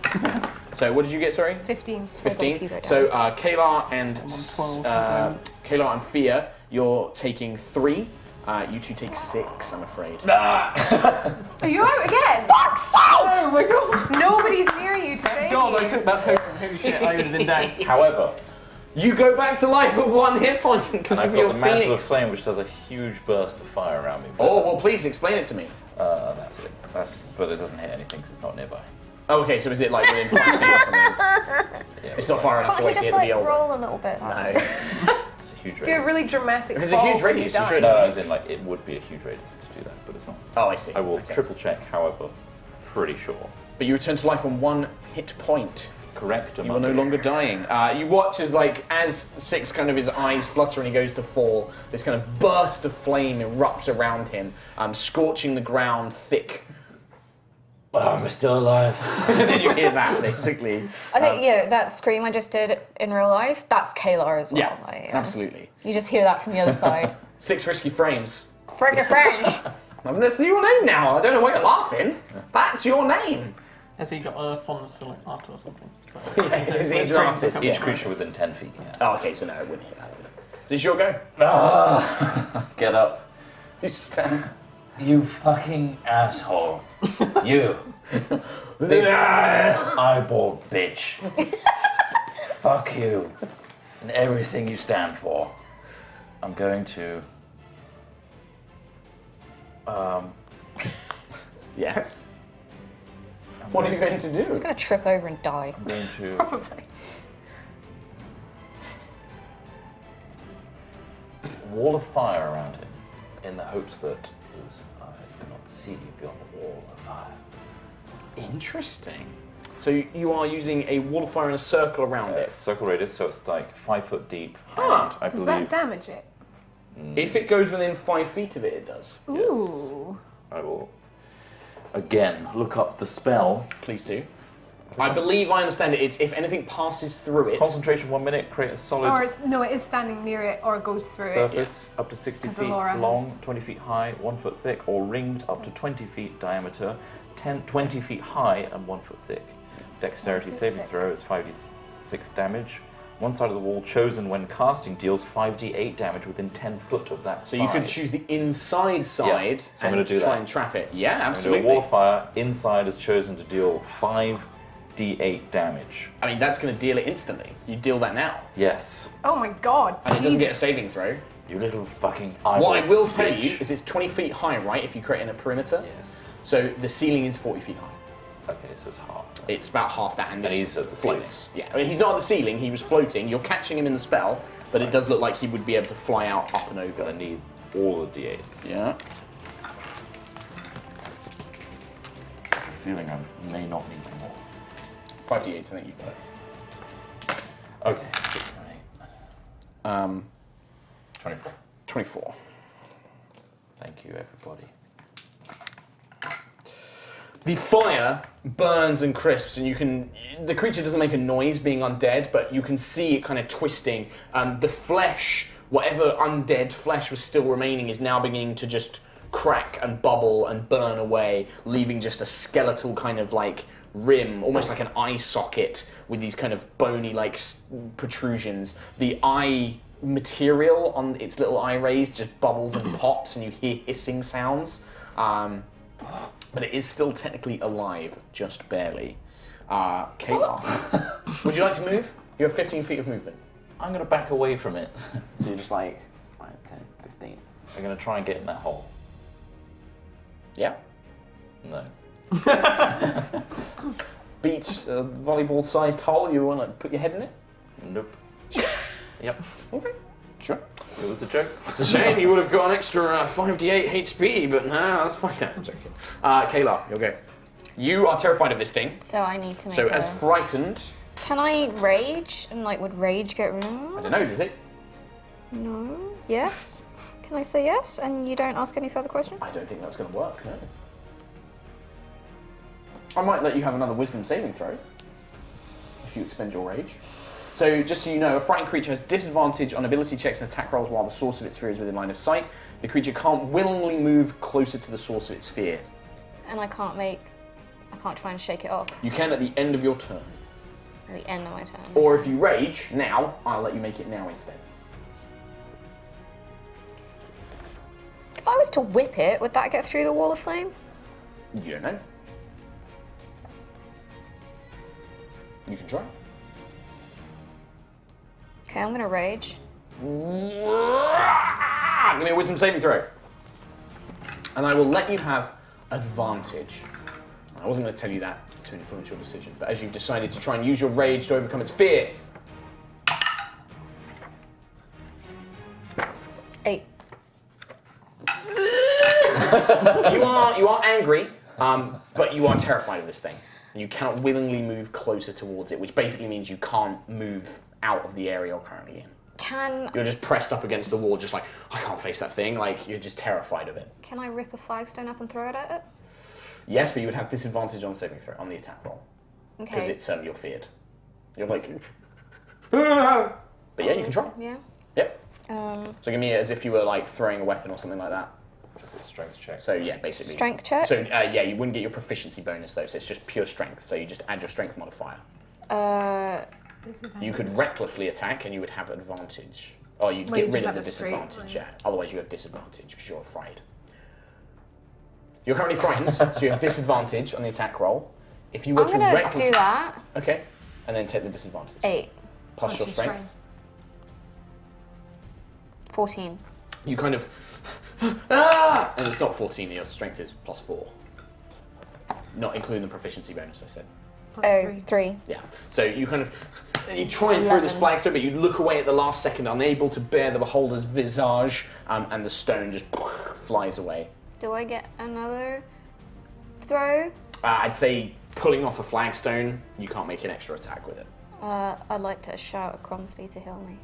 So what did you get, sorry? 15. 15. So Kayla and I'm on 12 Kayla and Fia, you're taking 3. You two take 6, I'm afraid. Are you out again? Oh my god! Nobody's near you to save God, I you. took that potion. Holy shit, I would have been down. However, You go back to life with 1 hit point because I've of got your the mantle of phoenix. flame, which does a huge burst of fire around me. But Oh, well, please explain it to me. that's it. But it doesn't hit anything because it's not nearby. Oh, okay, so is it like within 5 feet or something? Yeah, It's not far enough Can't away you to just hit like the old. roll a little bit? No. It's a huge Do a radius. really dramatic If it's a fall huge when radius, you you die. should. No, as in, like, it would be a huge radius to do that, but it's not. Oh, I see. I will Okay. triple check, however, pretty sure. But you return to life on 1 hit point. Correct. You are no longer dying. You watch as Six kind of his eyes flutter and he goes to fall, this kind of burst of flame erupts around him, scorching the ground thick I'm still alive. And then you hear that, basically. I think, that scream I just did in real life, that's Kayla as well. Yeah, Like, absolutely. You just hear that from the other side. 6 risky frames. Frickin' French! I mean, that's your name now. I don't know why you're laughing. That's your name. And so you got a fondness for like art or something. So, He's an artist, Each creature within 10 feet, yes. Oh, okay, so no, I wouldn't hit that. Is this your go? Get up. You stand. You fucking asshole. You. Big eyeball bitch. Fuck you. And everything you stand for. I'm going to... Yes. What are you going to do? He's gonna trip over and die. I'm going to... Probably. wall of fire around him in the hopes that his eyes cannot see beyond the wall of fire. Interesting. So you are using a wall of fire in a circle around it. Circle radius, so it's like 5 foot deep. Ah, and I Does believe that damage it? If it goes within 5 feet of it, it does. Ooh. I will again look up the spell. Please do. I believe I understand it. It's if anything passes through it. Concentration 1 minute, create a solid Or it is standing near it or goes through it. surface up to 60 'Cause feet Laura long, has- 20 feet high, 1 foot thick, or ringed up to 20 feet diameter, 20 feet high, and 1 foot thick. Dexterity 1 foot saving thick. throw is 5d6 damage. One side of the wall chosen when casting deals 5d8 damage within 10 foot of that So side. you could choose the inside side So I'm and gonna do try that. and trap it. Yeah, I'm gonna do absolutely. a wall of fire. Inside is chosen to deal 5d8 damage. I mean, that's going to deal it instantly. You deal that now. Yes. Oh my god. And it doesn't get a Jesus. saving throw. You little fucking eyeball What I will tell bitch. you is it's 20 feet high, right, if you create in a perimeter? Yes. So the ceiling is 40 feet high. Okay, so it's half. It's about half that, and this he's at the floats. Yeah, I mean, he's not at the ceiling, he was floating. You're catching him in the spell, but it does look like he would be able to fly out up and I over. need all the d8s. Yeah. I have a feeling I may not need them all. 5d8s, I think you've got it. Okay, 6 and 8. 24. 24. Thank you, everybody. The fire burns and crisps, and the creature doesn't make a noise being undead, but you can see it kind of twisting. The flesh, whatever undead flesh was still remaining, is now beginning to just crack and bubble and burn away, leaving just a skeletal kind of like rim, almost like an eye socket with these kind of bony like protrusions. The eye material on its little eye rays just bubbles and pops, and you hear hissing sounds. But it is still technically alive, just barely. Kayla, would you like to move? You have 15 feet of movement. I'm going to back away from it. So you're just like 5, 10, 15. I'm going to try and get in that hole. Yeah? No. Beach, volleyball-sized hole, you want to put your head in it? Nope. Yep. Okay, sure. It was a joke. It's a shame you would have got an extra 5d8 HP, but no, that's fine. No, I'm joking. Kayla, you'll go. You are terrified of this thing, So I need to make so a... as frightened... Can I rage? And like, would rage get rid of I don't know, does it? No? Yes? Can I say yes? And you don't ask any further questions? I don't think that's going to work, no. I might let you have another wisdom saving throw if you expend your rage. So, just so you know, a frightened creature has disadvantage on ability checks and attack rolls while the source of its fear is within line of sight. The creature can't willingly move closer to the source of its fear. And I can't try and shake it off You can at the end of your turn. at the end of my turn. Or if you rage now, I'll let you make it now instead. If I was to whip it, would that get through the wall of flame? You don't know. You can try. Okay, I'm gonna rage. Give me a wisdom saving throw. And I will let you have advantage. I wasn't going to tell you that to influence your decision, but as you've decided to try and use your rage to overcome its fear. 8. You are angry, but you are terrified of this thing. You cannot willingly move closer towards it, which basically means you can't move out of the area you're currently in. You're just pressed up against the wall, just like, I can't face that thing. Like, you're just terrified of it. Can I rip a flagstone up and throw it at it? Yes, but you would have disadvantage on saving throw, on the attack roll. Because Okay. it's you're feared. You're like... But yeah, you can try. Yeah. Yep. Um, So give me it as if you were like throwing a weapon or something like that. Just a strength check. So yeah, basically. strength check. So yeah, you wouldn't get your proficiency bonus though, so it's just pure strength. So you just add your strength modifier. You could recklessly attack and you would have advantage. Or you'd Well, you get just rid of have the a straight disadvantage, line. yeah. Otherwise you have disadvantage because you're afraid. You're currently frightened, so you have disadvantage on the attack roll. If you were I'm to gonna recklessly... do that. Okay, and then take the disadvantage. 8. Plus your strength. strength. 14. You kind of... Ah! And it's not 14, your strength is +4. Not including the proficiency bonus, I said. Oh, 3. Yeah. So you kind of... You try and throw this 11. flagstone, but you look away at the last second, unable to bear the beholder's visage, and the stone just flies away. Do I get another throw? I'd say pulling off a flagstone, you can't make an extra attack with it. I'd like to shout at Cromsby to heal me.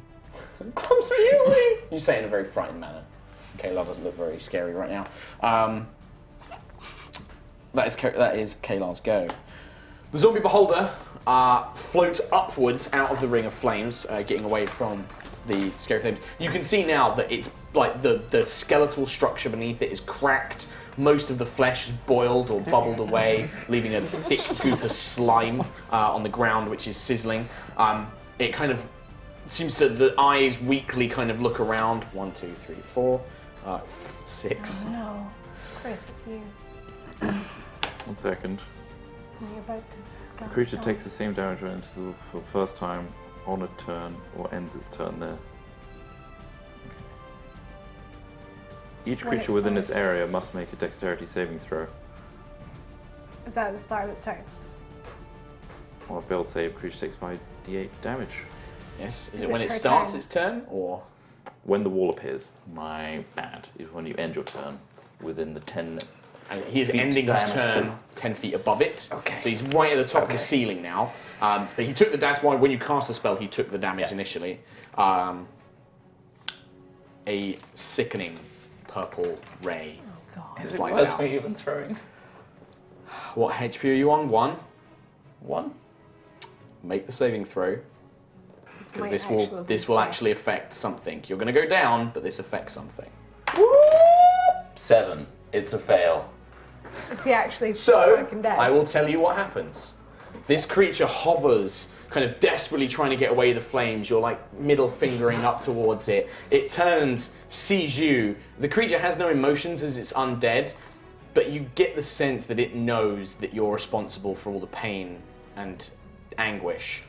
Come to you! You say it in a very frightened manner. Kayla doesn't look very scary right now. That is Kayla's go. The zombie beholder floats upwards out of the ring of flames, getting away from the scary flames. You can see now that it's like the skeletal structure beneath it is cracked. Most of the flesh is boiled or bubbled away, leaving a thick goot of slime on the ground, which is sizzling. It kind of seems to, the eyes weakly kind of look around. 1, 2, 3, 4, 6. Oh, no. Chris, it's you. 1 second. You're about to The creature takes the same damage when it enters for the first time on a turn or ends its turn there. Each When it creature within this starts. area must make a dexterity saving throw. Is that at the start of its turn? On a failed save, creature takes 5d8 damage. Yes. Is Is it it when it per starts turn? its turn, or? When the wall appears, my bad, is when you end your turn within the 10. And he is Feet ending his diameter. turn 10 feet above it. Okay. So he's right at the top of the Okay. ceiling now. But he took the that's why when you cast the spell, he took the damage initially. A sickening purple ray. Oh, God. Is it flies worth out. me even throwing? What HP are you on? 1. 1? Make the saving throw. Because might this actually will be this will fine. actually affect something. You're going to go down, but this affects something. 7. It's a fail. Is he actually So, fucking dead? I will tell you what happens. This creature hovers, kind of desperately trying to get away the flames. You're like middle fingering up towards it. It turns, sees you. The creature has no emotions as it's undead, but you get the sense that it knows that you're responsible for all the pain and anguish.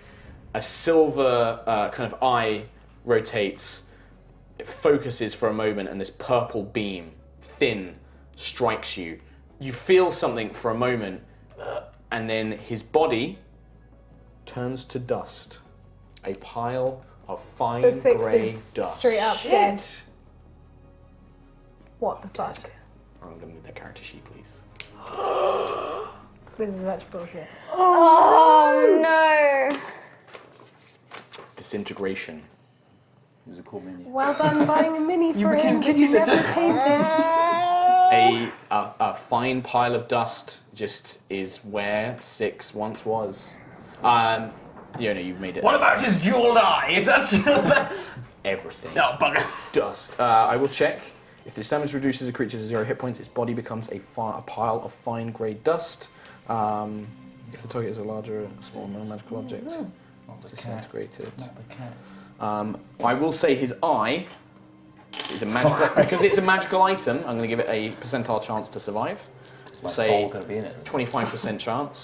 A silver kind of eye rotates. It focuses for a moment, and this purple beam, thin, strikes you. You feel something for a moment, and then his body turns to dust. A pile of fine So 6 grey is dust. straight up dead. What the fuck? I'm going to need that character sheet, please. This is such bullshit. Oh no! Disintegration. Who's it called mini? Well done buying a mini for him, but you kitchen never lizard. painted. A fine pile of dust just is where 6 once was. You've made it. What about his jeweled eye? Is that still there? everything? No, bugger. Dust. I will check. If this damage reduces a creature to 0 hit points, its body becomes a pile of fine grey dust. If the target is a larger, small, non-magical object, it's disintegrated. I will say his eye is a magical because it's a magical item. I'm going to give it a percentile chance to survive. My Say soul going to be in it. 25% chance.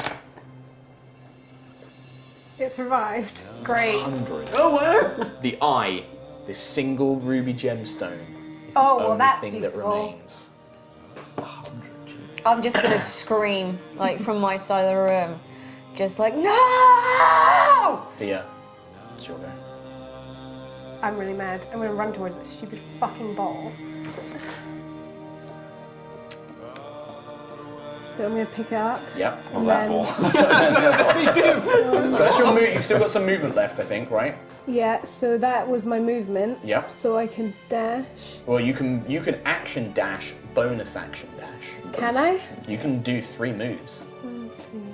It survived. Great. 100. Oh, where? The eye, this single ruby gemstone, is the Oh, well, only that's thing useful. that remains. I'm just gonna scream, like, from my side of the room. Just like, no! Thea, it's your go. I'm really mad. I'm gonna run towards that stupid fucking ball. So I'm gonna pick it up. Yep. And that then ball. Me too. So that's your move. You've still got some movement left, I think, right? Yeah, so that was my movement. Yep. So I can dash. Well, you can action dash, bonus action dash. Can I? You can do 3 moves. 1, 2.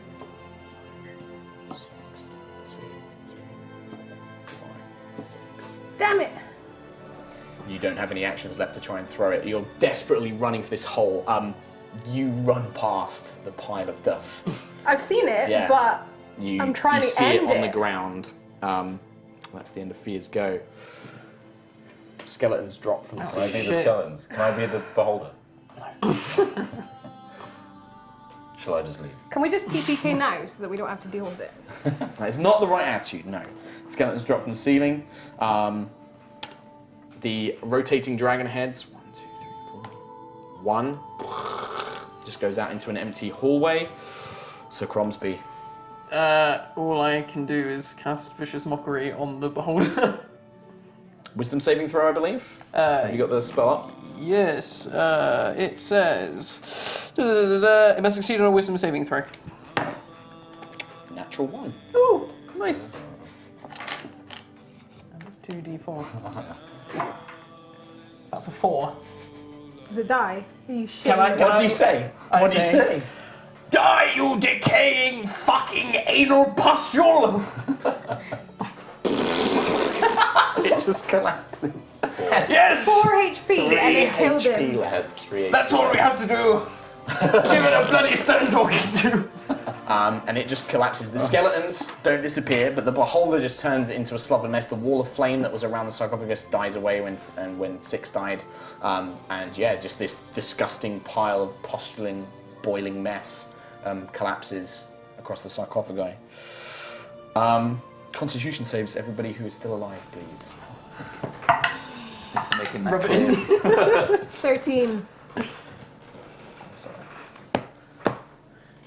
6. Damn it! You don't have any actions left to try and throw it. You're desperately running for this hole. You run past the pile of dust. I've seen it, Yeah. but You, I'm trying you to see end it on the it. ground. That's the end of Fia's go. Skeletons drop from the Can I be ceiling. the skeletons? Can I be the beholder? Shall I just leave? Can we just TPK now so that we don't have to deal with it? That is not the right attitude, no. Skeletons drop from the ceiling. The rotating dragon heads, 1, 2, 3, 4. 1 just goes out into an empty hallway. Sir Cromsby. All I can do is cast Vicious Mockery on the beholder. Wisdom saving throw, I believe. Have you got the spell up? Yes, it says... It must succeed on a Wisdom saving throw. Natural 1. Ooh, nice. And that's 2d4. That's a 4. Does it die? Are you shit? What do you say? I What do you say- say? Die, you decaying fucking anal pustule! It just collapses. Yes! 4 HP and it killed him. I had 3 That's all we have to do. Give it a bloody stone talking to. And it just collapses. The skeletons don't disappear, but the beholder just turns into a slobber mess. The wall of flame that was around the sarcophagus dies away when 6 died. And yeah, just this disgusting pile of postuling, boiling mess collapses across the sarcophagi. Constitution saves, everybody who is still alive, please. It's making that clear. 13. Sorry.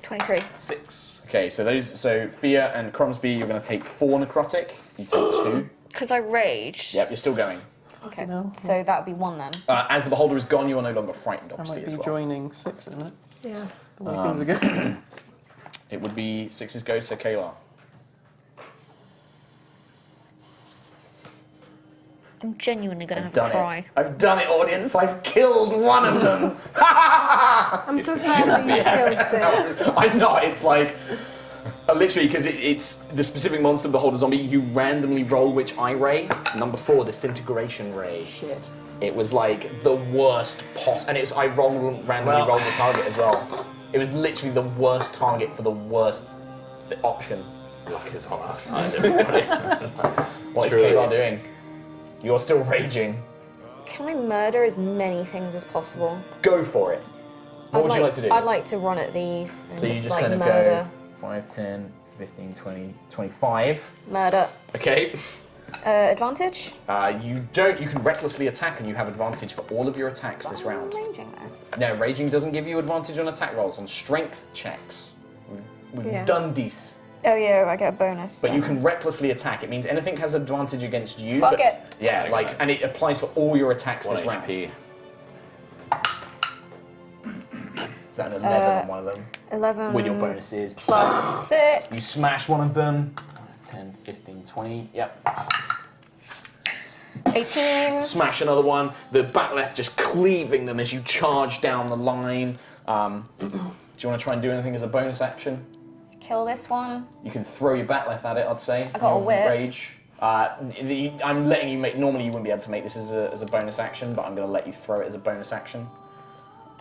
23. 6. Okay, so Fia and Cromsby, you're going to take 4 necrotic. You take 2. Because I raged. Yep, you're still going. Okay. No. So that would be 1 then. As the beholder is gone, you are no longer frightened, I obviously, might as be well. joining 6 in a minute. Yeah. The way things are going. It would be 6's go, so Kayla. I'm genuinely going to have Done a cry. it. I've done it, audience. I've killed one of them. I'm so sad that you killed 6. I'm not. It's like literally because it's the specific monster beholder zombie. You randomly roll which eye ray. Number 4, disintegration ray. Shit. It was like the worst and it's I randomly rolled the target as well. It was literally the worst target for the worst option. Luck is on our side, everybody. What is Truly. Kayla doing? You're still raging. Can I murder as many things as possible? Go for it. What would you like to do? I'd like to run at these and So you just just like kind of murder. go 5, 10, 15, 20, 25. Murder. Okay. Advantage? You don't. You can recklessly attack, and you have advantage for all of your attacks this I'm round. raging there. No, raging doesn't give you advantage on attack rolls, on strength checks. We've Yeah. done these. Oh yeah, I get a bonus. But you can recklessly attack. It means anything has advantage against you. Fuck but, it. Yeah, like, and it applies for all your attacks 1 this round. HP. Is that an 11 on one of them? 11 With your bonuses. plus 6. You smash one of them. 10, 15, 20. Yep. 18. Smash another one. The bat'leth just cleaving them as you charge down the line. Do you want to try and do anything as a bonus action? Kill this one. You can throw your bat'leth at it, I'd say. I got a Your whip. Rage. I'm letting you make. Normally, you wouldn't be able to make this as a bonus action, but I'm going to let you throw it as a bonus action.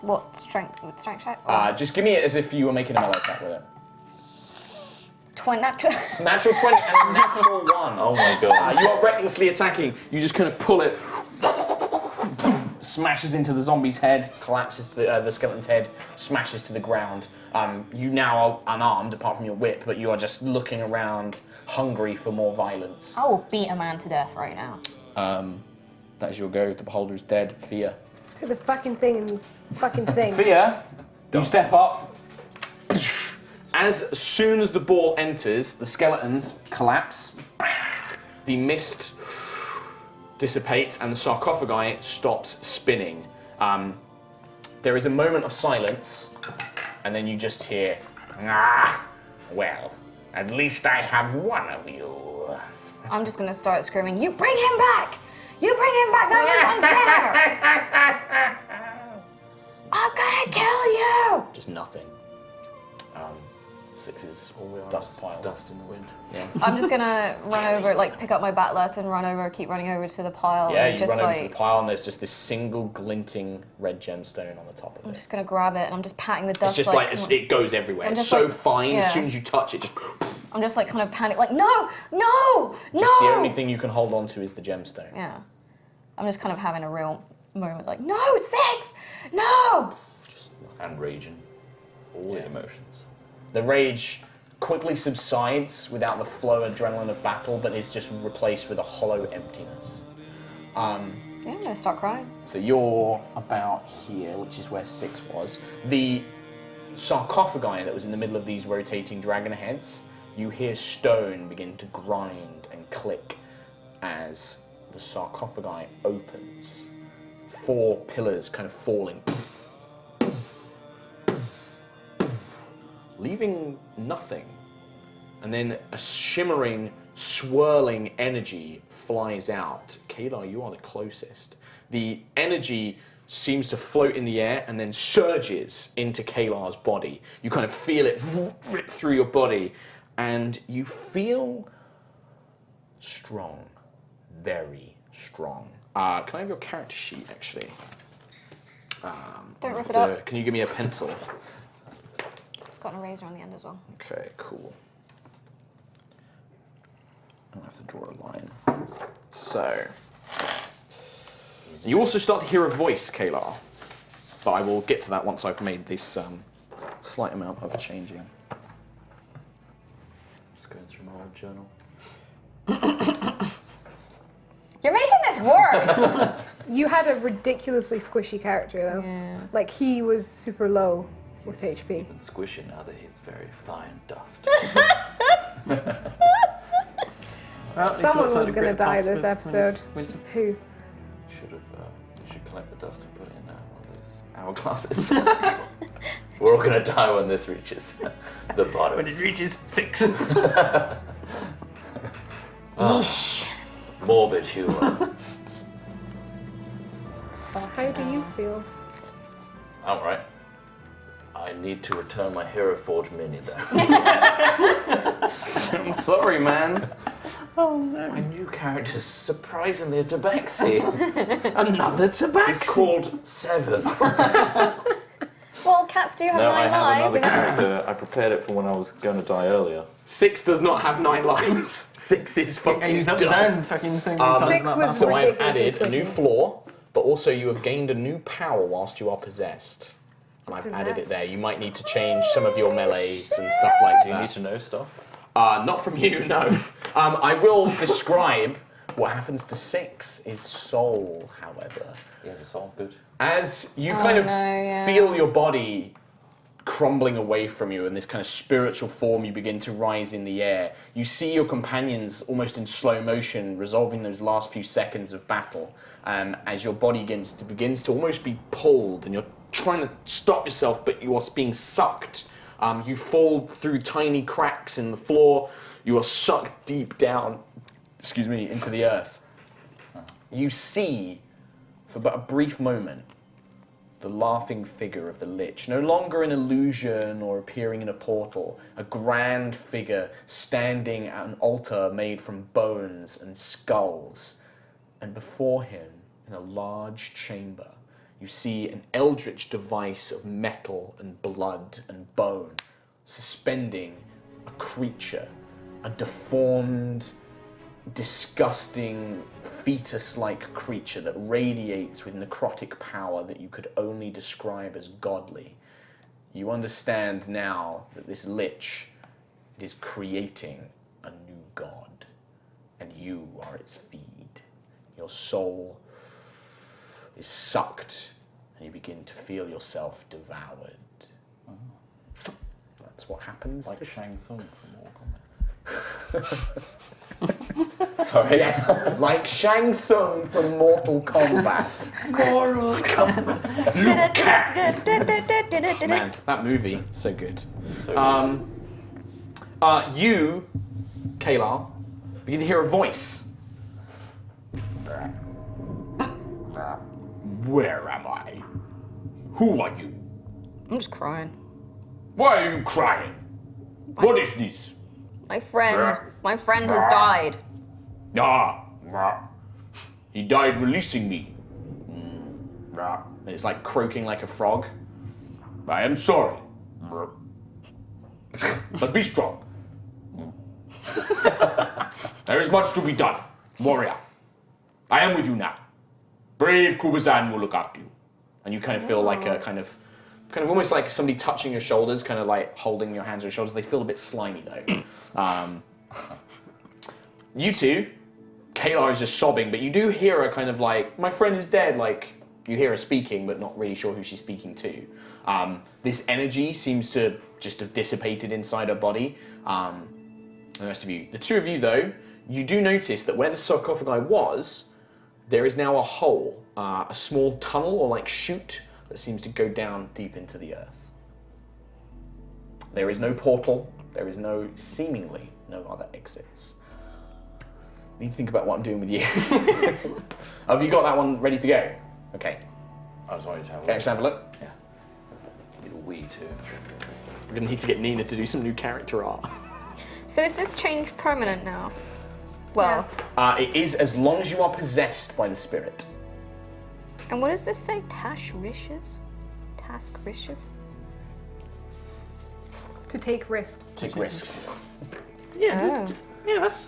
What strength? Strength check? Just give me it as if you were making a melee attack with it. Natural. Natural 20 and a natural 1. Oh my god. You are recklessly attacking. You just kind of pull it, smashes into the zombie's head, collapses to the skeleton's head, smashes to the ground. You now are unarmed, apart from your whip, but you are just looking around, hungry for more violence. I will beat a man to death right now. That is your go. The beholder is dead. Fia. Put the fucking thing in the fucking thing. Fia, you step up. As soon as the ball enters, the skeletons collapse. The mist dissipates and the sarcophagi stops spinning. There is a moment of silence, and then you just hear, "Ah, well, at least I have one of you." I'm just gonna start screaming, "You bring him back! You bring him back! That was unfair! I'm gonna kill you!" Just nothing. Six's Dust pile. Dust in the wind. Yeah. I'm just gonna run over, like pick up my bat'leth and run over, keep running over to the pile. Yeah, and you just run over to like, the pile and there's just this single glinting red gemstone on the top of I'm it. just gonna grab it and I'm just patting the dust. It's just like, it goes everywhere. I'm It's just so like- fine, yeah. as soon as you touch it, just... I'm just like kind of panic, like no! Just the only thing you can hold on to is the gemstone. Yeah. I'm just kind of having a real moment, like, no, Six! No! And raging. All the emotions. The rage quickly subsides without the flow adrenaline of battle, but is just replaced with a hollow emptiness. Yeah, I'm gonna start crying. So you're about here, which is where 6 was. The sarcophagi that was in the middle of these rotating dragon heads, you hear stone begin to grind and click as the sarcophagi opens. 4 pillars kind of falling, leaving nothing. And then a shimmering, swirling energy flies out. Kadar, you are the closest. The energy seems to float in the air and then surges into Kalar's body. You kind of feel it rip through your body, and you feel strong. Very strong. Can I have your character sheet, actually? Don't rip it up. Can you give me a pencil? It's got an eraser on the end as well. Okay, cool. I don't have to draw a line. So, you also start to hear a voice, Kalar. But I will get to that once I've made this slight amount of changing. Just going through my old journal. You're making this worse! You had a ridiculously squishy character though. Yeah. Like he was super low with HP. Even squishy now that he's very fine dust. Well, Someone was going to die this episode. Who? You should collect the dust and put it in one of those hourglasses. We're all gonna die when this reaches the bottom. When it reaches 6. Morbid humor. How do you feel? Alright. I need to return my Hero Forge mini then. I'm sorry, man. My new character's surprisingly a tabaxi. Another tabaxi. It's called 7. Well, cats do have No, I 9 have lives. another character. I prepared it for when I was going to die earlier. 6 does not have 9 lives. 6 is fucking Are you up and dust. down fucking saying Six was So I've ridiculously added a new squishy. floor, but also you have gained a new power whilst you are possessed. And I've Does added that- it there. You might need to change some of your melees and stuff like Do you that. need to know stuff? Not from you, no. I will describe what happens to 6 is soul, however. Yes, it's all good. As you kind of feel your body crumbling away from you in this kind of spiritual form, you begin to rise in the air. You see your companions almost in slow motion resolving those last few seconds of battle as your body begins to almost be pulled, and you're trying to stop yourself, but you are being sucked. You fall through tiny cracks in the floor. You are sucked deep down, into the earth. You see, for but a brief moment, the laughing figure of the Lich, no longer an illusion or appearing in a portal, a grand figure standing at an altar made from bones and skulls. And before him, in a large chamber, you see an eldritch device of metal and blood and bone, suspending a creature, a deformed, disgusting, fetus-like creature that radiates with necrotic power that you could only describe as godly. You understand now that this Lich is creating a new god, and you are its feed. Your soul is sucked, and you begin to feel yourself devoured. That's what happens Like to Shang Tsung from Mortal Kombat. Sorry. Yes, like Shang Tsung from Mortal Kombat. Man, that movie, so good. So You, Kalar, begin to hear a voice. Where am I? Who are you? I'm just crying. Why are you crying? What is this? My friend has died. Ah, he died releasing me. And it's like croaking like a frog. I am sorry. But be strong. There is much to be done. Warrior, I am with you now. Brave Kubazan will look after you. And you kind of feel like a kind of almost like somebody touching your shoulders, kind of like holding your hands on your shoulders. They feel a bit slimy though. You two, Kayla is just sobbing, but you do hear her kind of like, my friend is dead, like, you hear her speaking, but not really sure who she's speaking to. This energy seems to just have dissipated inside her body. The rest of you. The two of you, though, you do notice that where the sarcophagi was, there is now a hole, a small tunnel or like chute that seems to go down deep into the earth. There is no portal. There is seemingly no other exits. I need to think about what I'm doing with you. Have you got that one ready to go? Okay. I just wanted to have a Okay, look. should I have a look? Yeah. Little wee too. We're going to need to get Nina to do some new character art. So is this change permanent now? Well, It is as long as you are possessed by the spirit. and what does this say? Task wishes? Task wishes? To take risks. Take risks. Yeah, that's.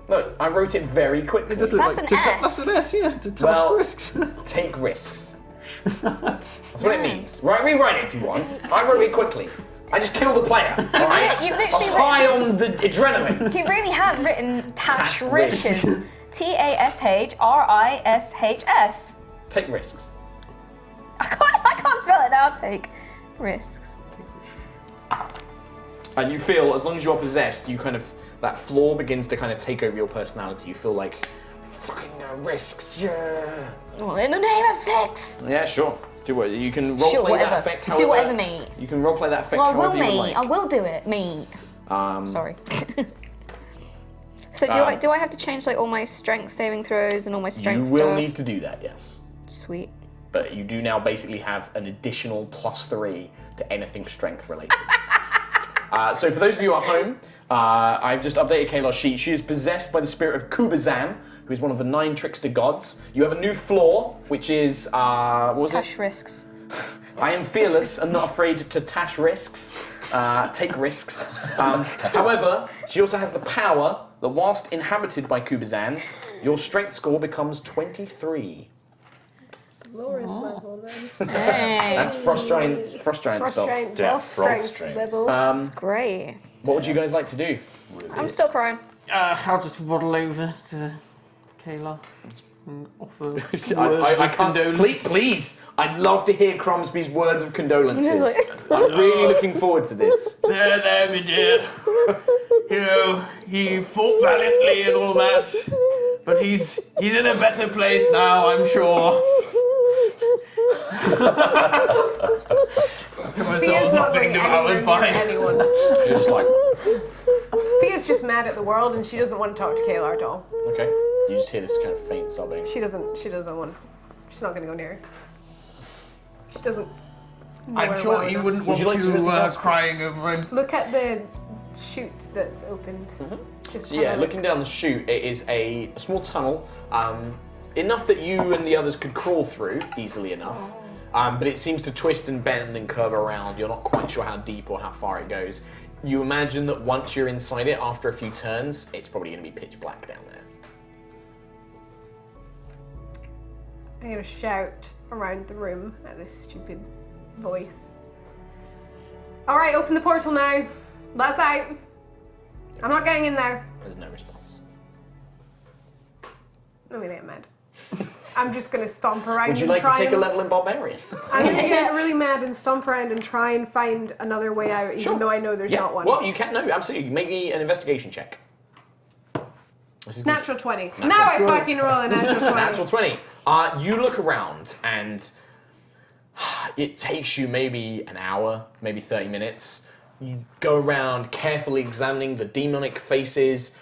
Look, I wrote it very quickly. It does look That's like an S. that's an S, yeah. To task Well- risks. Take risks. That's what it means. Right, rewrite it if you want. I wrote it quickly. I just killed the player, alright? You've I was literally high on the adrenaline. He really has written task Task rishes. risks. TASHRISHS. Take risks. I can't spell it now. Take risks. And you feel, as long as you're possessed, you kind of, that flaw begins to kind of take over your personality. You feel like, fucking risks, yeah. Well, in the name of six. Yeah, sure. Do what you can roleplay Sure, whatever. that effect. However, Do whatever, mate. You can roleplay that effect Well, I will, however you mate. like. I will do it, mate. Sorry. So do I have to change like all my strength saving throws and all my You strength will stuff? need to do that, yes. Sweet. But you do now basically have an additional +3 to anything strength related. So for those of you at home, I've just updated Kayla's sheet. She is possessed by the spirit of Kubazan, who is one of the 9 trickster gods. You have a new flaw, which is, what was it? Task risks. I am fearless and not afraid to tash risks, take risks. However, she also has the power that whilst inhabited by Kubazan, your strength score becomes 23. Lowest level then. Hey. That's frost giant spells. Giant Yeah, death frog strength strength. level. Great. What would you guys like to do? I'm still crying. I'll just waddle over to Kayla and offer words I of can't. condolence. Please, I'd love to hear Crumsby's words of condolences. I'm really looking forward to this. There, my dear. You know, he fought valiantly and all that, but he's in a better place now, I'm sure. My soul's Fia's not not being going devoured anywhere by near anyone. You're just like, Fia's just mad at the world and she doesn't want to talk to Kayla at all. okay. You just hear this kind of faint sobbing. She doesn't want. She's not going to go near her. She doesn't. know I'm her sure well he enough. wouldn't Would want you like to do anything else? crying over him. Look at the chute that's opened. Just So yeah, have a look. looking down the chute, it is a small tunnel, enough that you and the others could crawl through easily enough. But it seems to twist and bend and curve around. You're not quite sure how deep or how far it goes. You imagine that once you're inside it, after a few turns, it's probably going to be pitch black down there. I'm going to shout around the room at this stupid voice. Alright, open the portal now. Let us out. I'm not getting in there. There's no response. I'm going to get mad. I'm just going to stomp around Would you and like to try take a and... level in Barbarian? I'm going to get really mad and stomp around and try and find another way out, even Sure. though I know there's Yeah, not one. well, you can, no, absolutely. Make me an investigation check. This is Natural 20. Natural now 20. I fucking roll a natural 20. Natural 20. You look around and it takes you maybe an hour, maybe 30 minutes. You go around carefully examining the demonic faces,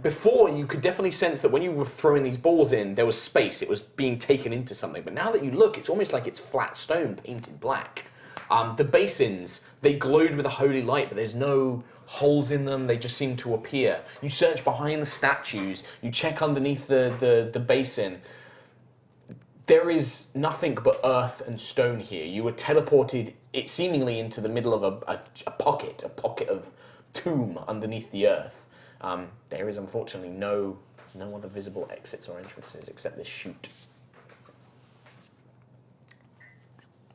before you could definitely sense that when you were throwing these balls in, there was space. It was being taken into something. But now that you look, it's almost like it's flat stone painted black. The basins, they glowed with a holy light, but there's no holes in them. They just seem to appear. You search behind the statues. You check underneath the basin. There is nothing but earth and stone here. You were teleported, it seemingly into the middle of a pocket of tomb underneath the earth. There is unfortunately no other visible exits or entrances except this chute.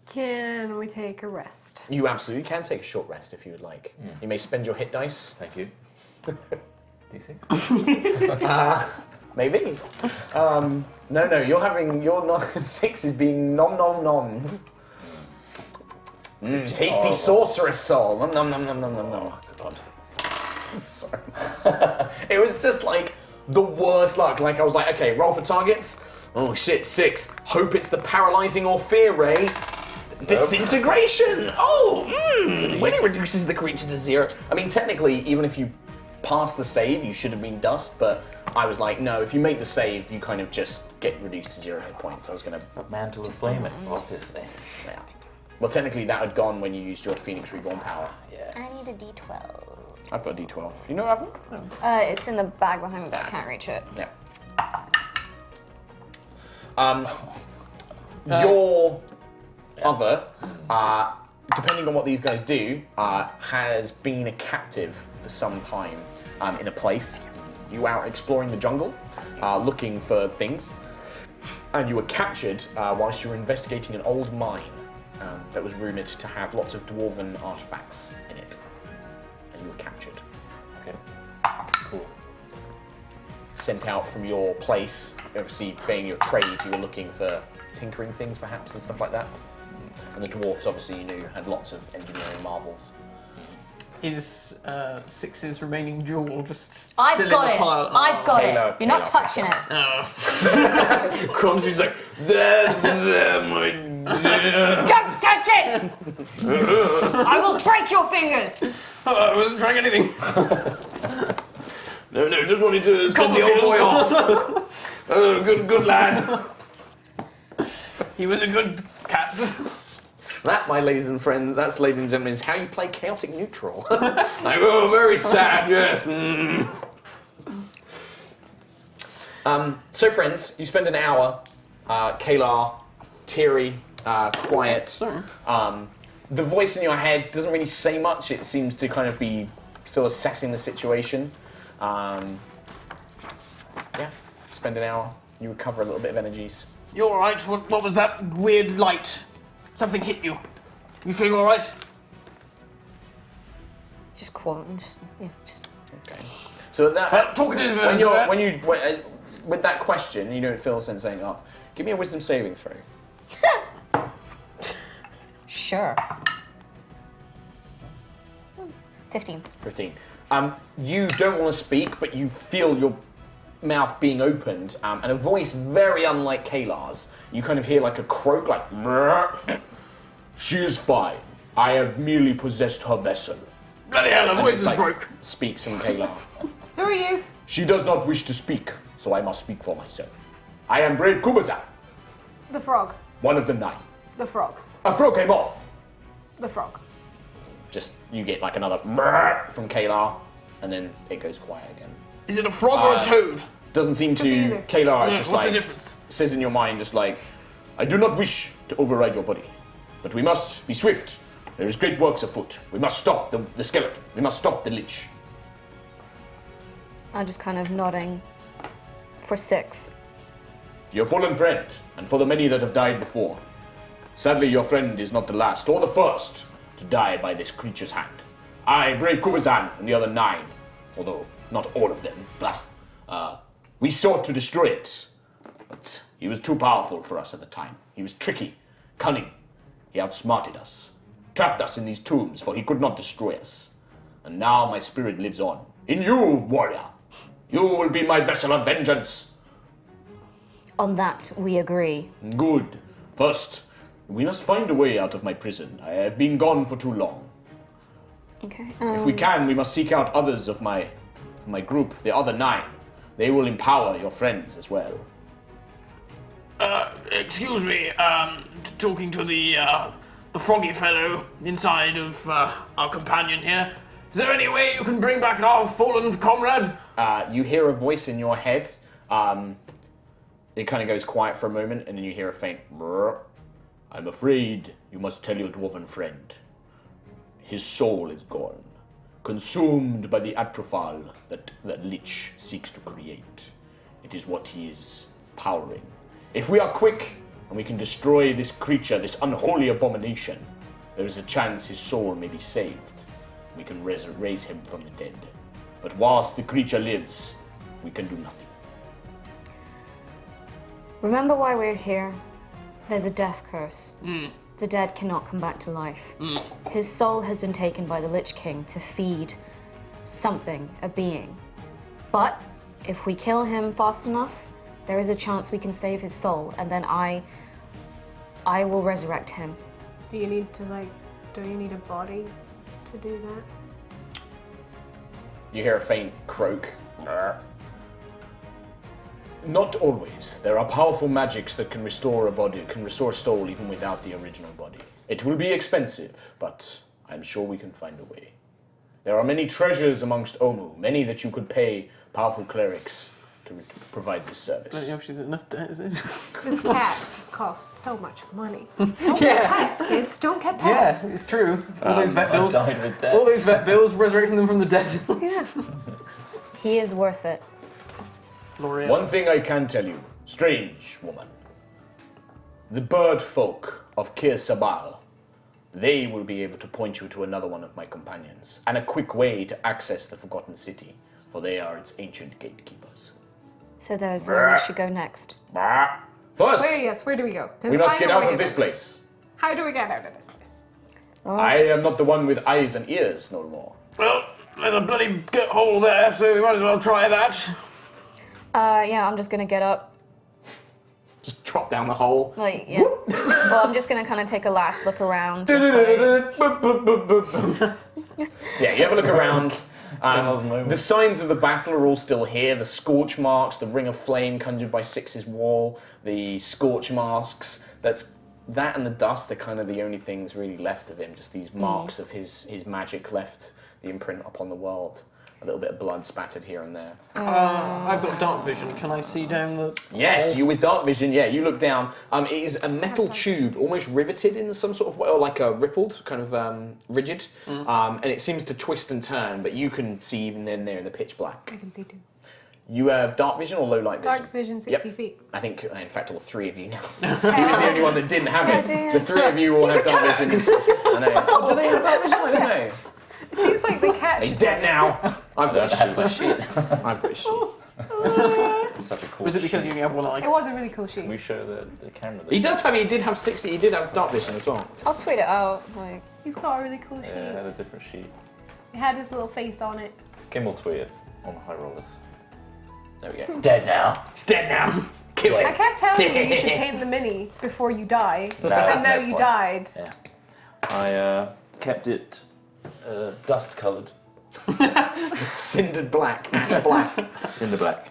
Can we take a rest? You absolutely can take a short rest if you would like. You may spend your hit dice. Thank you. D6? Maybe. No, your 6 is being nommed. Tasty sorceress soul. Nom nom nom nom nom nom. God. I'm sorry. It was just like the worst luck. Like I was like, okay, roll for targets. Oh shit, 6. Hope it's the paralyzing or fear ray. Disintegration. When it reduces the creature to 0. I mean, technically, even if you pass the save, you should have been dust. But I was like, no. If you make the save, you kind of just get reduced to 0 hit points. I was gonna Mantle of Flame, obviously. Yeah. Well, technically, that had gone when you used your Phoenix Reborn power. Yes. I need a D12. I've got a D12. You know what I have? It's in the bag behind me, but I can't reach it. Yeah. Your other, depending on what these guys do, has been a captive for some time in a place. You were out exploring the jungle, looking for things, and you were captured whilst you were investigating an old mine that was rumoured to have lots of dwarven artifacts in it. And you were captured. Okay. Cool. Sent out from your place, obviously being your trade, you were looking for tinkering things perhaps and stuff like that. And the dwarves, obviously, you knew, had lots of engineering marvels. Is 6's remaining jewel just still I've in got the it. pile? I've got Kayla, it. You're not Kayla. touching it. Crumbs was like, there, my... Don't touch it! I will break your fingers. I wasn't trying anything. No, just wanted to send the old boy off. Oh, good lad. He was a good cat. That, my ladies and friends, that's, ladies and gentlemen, is how you play chaotic neutral. Like, oh, very sad, yes. So, friends, you spend an hour, Kalar, teary, quiet. The voice in your head doesn't really say much. It seems to kind of be still assessing the situation. Yeah, spend an hour. You recover a little bit of energies. You alright? What was that weird light? Something hit you. You feeling alright? Just quote and just. Okay. So at that, Talkative. with that question, you don't feel a sense saying, "Oh, give me a wisdom saving throw." Sure. 15. 15. You don't want to speak, but you feel your mouth being opened, and a voice very unlike Kalar's. You kind of hear like a croak, like, "Brrr. She is fine. I have merely possessed her vessel." Bloody hell, the And voice it's is like, broke. Speaks from Kalar. Who are you? She does not wish to speak, so I must speak for myself. I am brave Kubazan, The frog. one of the 9. The frog. A frog came off. The frog. Just, you get like another brrr from Kalar, and then it goes quiet again. Is it a frog or a toad? Doesn't seem Could be to, either. Kalar is just What's like, the difference? says in your mind just like, I do not wish to override your body, but we must be swift. There is great works afoot. We must stop the skeleton. We must stop the lich. I'm just kind of nodding for 6. Your fallen friend, and for the many that have died before. Sadly, your friend is not the last or the first to die by this creature's hand. I, brave Kubazan, and the other 9, although not all of them, we sought to destroy it, but he was too powerful for us at the time. He was tricky, cunning. He outsmarted us, trapped us in these tombs, for he could not destroy us. And now my spirit lives on. In you, warrior. You will be my vessel of vengeance. On that, we agree. Good. First, we must find a way out of my prison. I have been gone for too long. Okay. If we can, we must seek out others of my my group, the other 9. They will empower your friends as well. Excuse me, talking to the froggy fellow inside of our companion here. Is there any way you can bring back our fallen comrade? You hear a voice in your head. It kind of goes quiet for a moment, and then you hear a faint brrr. I'm afraid you must tell your dwarven friend. His soul is gone, consumed by the atrophal that Lich seeks to create. It is what he is powering. If we are quick, and we can destroy this creature, this unholy abomination, there is a chance his soul may be saved. We can raise him from the dead. But whilst the creature lives, we can do nothing. Remember why we're here? There's a death curse. The dead cannot come back to life. His soul has been taken by the Lich King to feed something, a being. But if we kill him fast enough, there is a chance we can save his soul, and then I will resurrect him. Do you need a body to do that? You hear a faint croak. Brr. Not always. There are powerful magics that can restore a body, can restore a soul even without the original body. It will be expensive, but I'm sure we can find a way. There are many treasures amongst Omu, many that you could pay powerful clerics to provide this service. She's enough debt, is it? This cat costs so much money. Don't get pets, kids. Don't get pets. Yeah, it's true. All those vet bills. Died with death. All those vet bills, resurrecting them from the dead. Yeah. He is worth it. L'Oreal. One thing I can tell you, strange woman. The bird folk of Kir Sabal, they will be able to point you to another one of my companions, and a quick way to access the Forgotten City, for they are its ancient gatekeepers. So that is where we should go next. First, Where do we go? 'Cause we must I get know out where of to this go. place. How do we get out of this place? I am not the one with eyes and ears no more. Well, there's a bloody gut hole there, so we might as well try that. Yeah, I'm just gonna get up. Just drop down the hole. Like, yeah. Well, I'm just gonna kind of take a last look around. Just like, Yeah, you have a look around. Grandma's moment. The signs of the battle are all still here. The scorch marks, the ring of flame conjured by Six's wall, the scorch masks. That and the dust are kind of the only things really left of him. Just these marks of his magic left, the imprint upon the world. A little bit of blood spattered here and there. I've got dark vision. Can I see down the... Yes, you with dark vision. Yeah, you look down. It is a metal tube, almost riveted in some sort of way, or like a rippled, kind of rigid, and it seems to twist and turn. But you can see even in there in the pitch black. I can see too. You have dark vision or low light vision? Dark vision, 60 feet. I think, in fact, all 3 of you now. He was the only one that didn't have it. The 3 of you all have dark vision. I know. Do they have dark vision? I don't know. It seems like the cat. He's dead now. I've got his sheet. I've got his sheet. Such a cool Was it because you only have one eye? It was a really cool sheet. We show the camera. He did have 60. He did have dark vision as well. I'll tweet it out. Like, He's got a really cool sheet. Yeah, it had a different sheet. It had his little face on it. Kim will tweet it on HighRollers. There we go. Dead now. He's dead now. Kill I him. kept telling you you should paint the mini before you die, that's and now no you point. died. Yeah. I kept it dust coloured. Cindered black, ash black. Cinder black.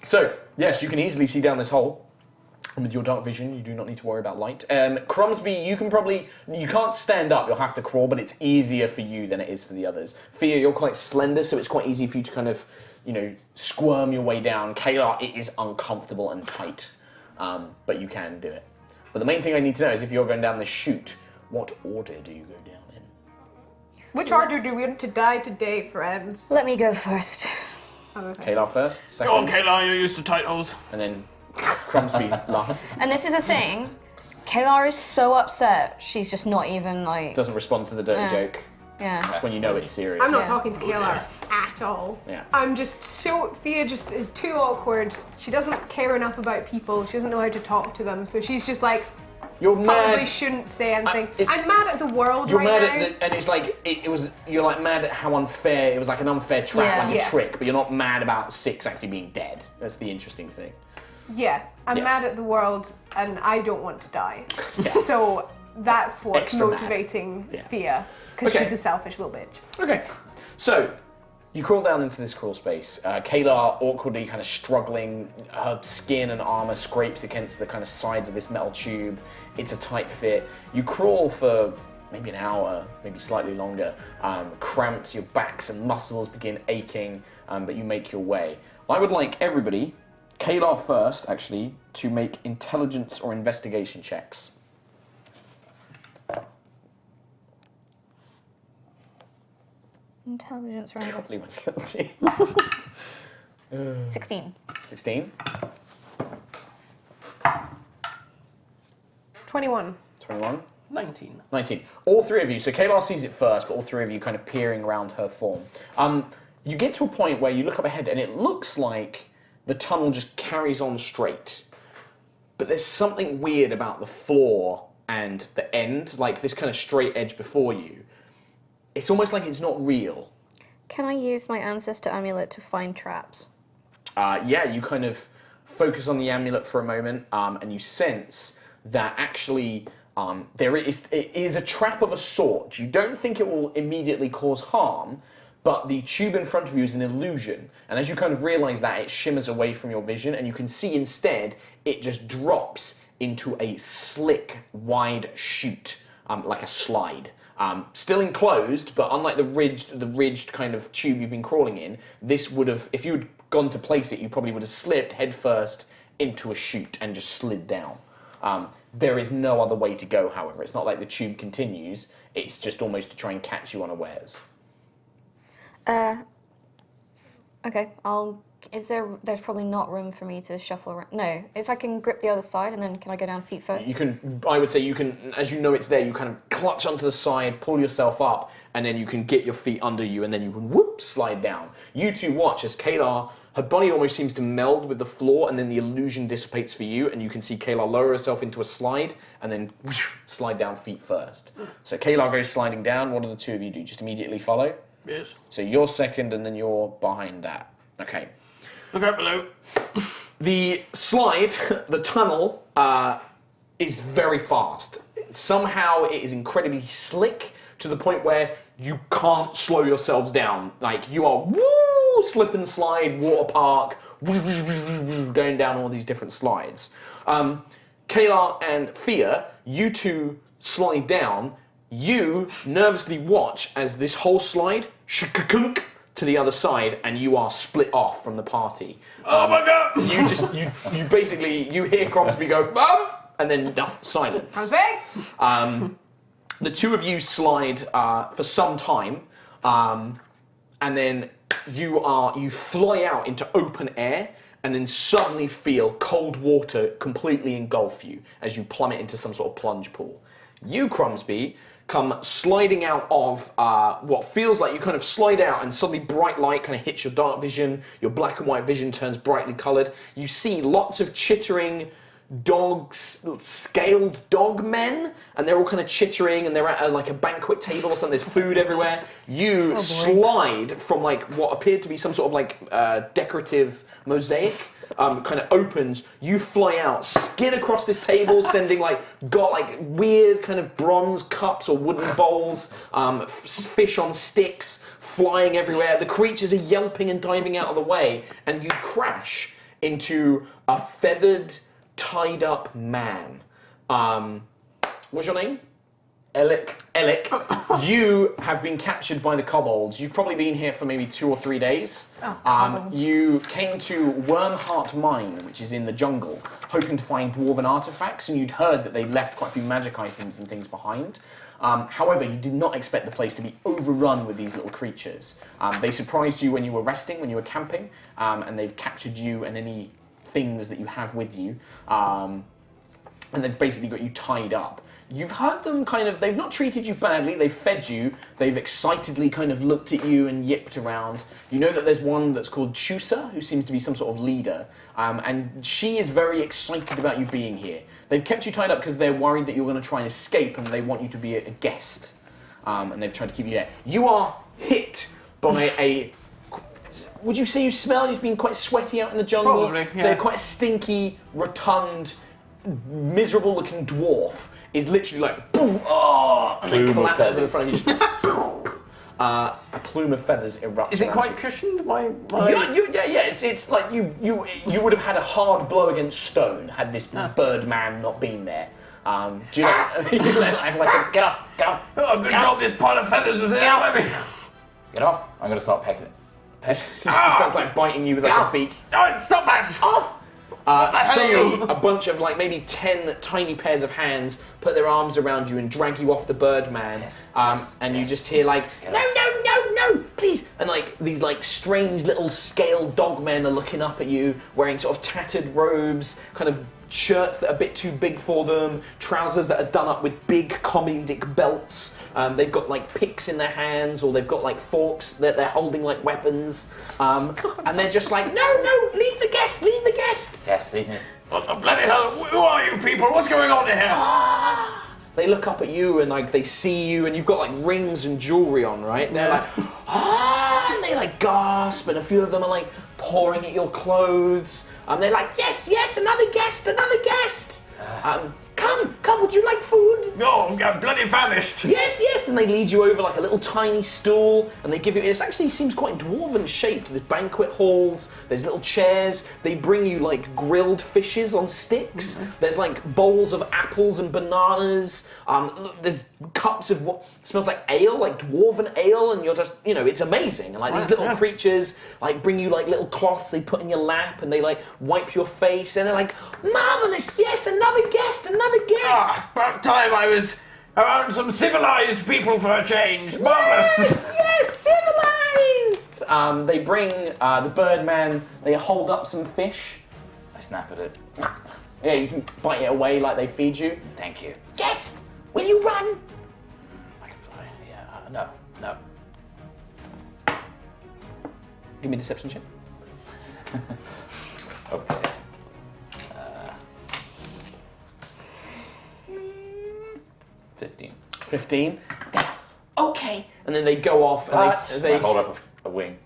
So, yes, you can easily see down this hole. And with your dark vision, you do not need to worry about light. Crumsby, you can't stand up, you'll have to crawl, but it's easier for you than it is for the others. Fia, you're quite slender, so it's quite easy for you to kind of, squirm your way down. Kayla, it is uncomfortable and tight, but you can do it. But the main thing I need to know is if you're going down this chute, what order do you go down in? Which order do we want to die today, friends? let me go first. Okay. Kayla first, second, Go on, Kayla, you're used to tight holes. and then Crumsby last. And this is a thing. Kayla is so upset. She's just not even like. Doesn't respond to the dirty joke. Yeah. That's when you know it's serious. I'm not Yeah. talking to Kayla at all. Yeah. I'm just Fia just is too awkward. She doesn't care enough about people. She doesn't know how to talk to them. So she's just like, You're probably mad. shouldn't say anything. it's- I'm mad at the world You're right mad now. at and it's like you're like mad at how unfair it was, like an unfair trap, Yeah. like a Yeah. trick, but you're not mad about Six actually being dead. That's the interesting thing. Yeah, I'm Yeah. mad at the world and I don't want to die. Yeah. So that's what's Extra mad. motivating Yeah. Fia, because Okay. she's a selfish little bitch. Okay, so You crawl down into this crawl space. Kayla awkwardly kind of struggling. Her skin and armor scrapes against the kind of sides of this metal tube. It's a tight fit. You crawl for maybe an hour, maybe slightly longer. Cramps, your backs and muscles begin aching, but you make your way. I would like everybody, Kayla first actually, to make intelligence or investigation checks. Intelligence, right? Probably went guilty. 16. 16. 21. 21. 19. 19. All three of you, so Kayla sees it first, but all three of you kind of peering around her form. You get to a point where you look up ahead and it looks like the tunnel just carries on straight. But there's something weird about the floor and the end, like this kind of straight edge before you. It's almost like it's not real. Can I use my ancestor amulet to find traps? Yeah, you kind of focus on the amulet for a moment, and you sense that actually it is a trap of a sort. You don't think it will immediately cause harm, but the tube in front of you is an illusion. And as you kind of realize that, it shimmers away from your vision, and you can see instead it just drops into a slick, wide chute, like a slide. Still enclosed, but unlike the ridged kind of tube you've been crawling in, this would have, if you had gone to place it, you probably would have slipped headfirst into a chute and just slid down. There is no other way to go, however. It's not like the tube continues, it's just almost to try and catch you unawares. Okay, there's probably not room for me to shuffle around. No, if I can grip the other side, and then can I go down feet first? I would say you can, as you know it's there, you kind of clutch onto the side, pull yourself up, and then you can get your feet under you, and then you can whoop, slide down. You two watch as Kayla, her body almost seems to meld with the floor, and then the illusion dissipates for you, and you can see Kayla lower herself into a slide, and then slide down feet first. So Kayla goes sliding down. What do the two of you do? Just immediately follow? Yes. So you're second, and then you're behind that. Okay. Look out below. The slide, the tunnel, is very fast. Somehow it is incredibly slick to the point where you can't slow yourselves down. Like, you are slip and slide, water park, going down all these different slides. Kayla and Fia, you two slide down. You nervously watch as this whole slide to the other side, and you are split off from the party. Oh my god! You basically hear Cromsby go, oh! And then silence. Cromsby? The two of you slide for some time, and then you fly out into open air, and then suddenly feel cold water completely engulf you as you plummet into some sort of plunge pool. You, Cromsby, come sliding out of what feels like you kind of slide out, and suddenly bright light kind of hits your dark vision. Your black and white vision turns brightly coloured. You see lots of chittering scaled dog men, and they're all kind of chittering, and they're at like a banquet table or something. There's food everywhere. You slide from like what appeared to be some sort of like decorative mosaic. Kind of opens, you fly out, skid across this table, sending got weird kind of bronze cups or wooden bowls, fish on sticks flying everywhere. The creatures are yelping and diving out of the way, and you crash into a feathered, tied up man. What's your name? Ellic. You have been captured by the kobolds. You've probably been here for maybe 2 or 3 days. You came to Wormheart Mine, which is in the jungle, hoping to find dwarven artifacts, and you'd heard that they left quite a few magic items and things behind. However, you did not expect the place to be overrun with these little creatures. They surprised you when you were resting, when you were camping, and they've captured you and any things that you have with you, and they've basically got you tied up. You've heard them they've not treated you badly, they've fed you, they've excitedly kind of looked at you and yipped around. You know that there's one that's called Chusa, who seems to be some sort of leader, and she is very excited about you being here. They've kept you tied up because they're worried that you're going to try and escape, and they want you to be a guest, and they've tried to keep you there. You are hit by a... Would you say you smell? You've been quite sweaty out in the jungle? Probably, yeah. So quite a stinky, rotund, miserable-looking dwarf is literally like, poof, and then collapses in front of you. a plume of feathers erupts. Is it around quite you. cushioned? My... Yeah. It's like you would have had a hard blow against stone had this Birdman not been there. Do you like Get off! Get off! Oh, good job this pile of feathers was there. Let me... Get off! I'm gonna start pecking it. He starts like biting you with like a beak. No, stop that! Off! Suddenly, a bunch of like maybe 10 tiny pairs of hands put their arms around you and drag you off the Birdman. You just hear like, no, please. And like these like strange little scaled dogmen are looking up at you, wearing sort of tattered robes, kind of shirts that are a bit too big for them, trousers that are done up with big comedic belts. They've got like picks in their hands, or they've got like forks that they're holding like weapons. And they're just like, no, leave the guest. Yes, leave me. What the bloody hell? Who are you people? What's going on here? They look up at you and like they see you, and you've got like rings and jewelry on, right? They're like, and they like gasp, and a few of them are like pouring at your clothes. And they're like, yes, another guest. Come, would you like food? No, I'm bloody famished. Yes, and they lead you over like a little tiny stool, and they give you, it actually seems quite dwarven shaped. There's banquet halls, there's little chairs, they bring you like grilled fishes on sticks, there's like bowls of apples and bananas, there's cups of what smells like ale, like dwarven ale, and you're just, it's amazing. And like these little creatures like bring you like little cloths they put in your lap, and they like wipe your face, and they're like, marvellous, yes, another guest. About time I was around some civilized people for a change. Marvellous. Yes, civilized. They bring the Birdman. They hold up some fish. I snap at it. Yeah, you can bite it away like they feed you. Thank you. Guest, will you run? I can fly. Yeah. No. Give me a deception check. Okay. 15. Okay. And then they go off and they I hold up a wing.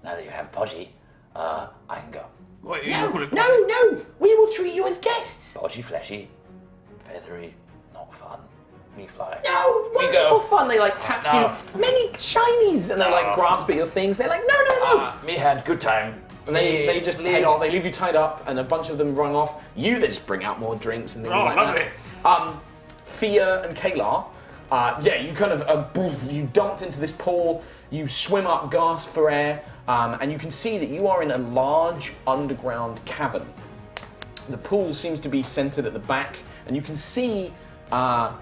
Now that you have Podgy, I can go. Wait, No. We will treat you as guests. Podgy, fleshy, feathery, not fun. Me fly. No, wonderful fun. They like tap you. Many shinies, and they like grasp at your things. They're like, no. Me had good time. And they just head off. They leave you tied up, and a bunch of them run off. They just bring out more drinks and things like lovely. that. Fia and Kalar, you kind of you dumped into this pool. You swim up, gasp for air, and you can see that you are in a large underground cavern. The pool seems to be centered at the back, and you can see a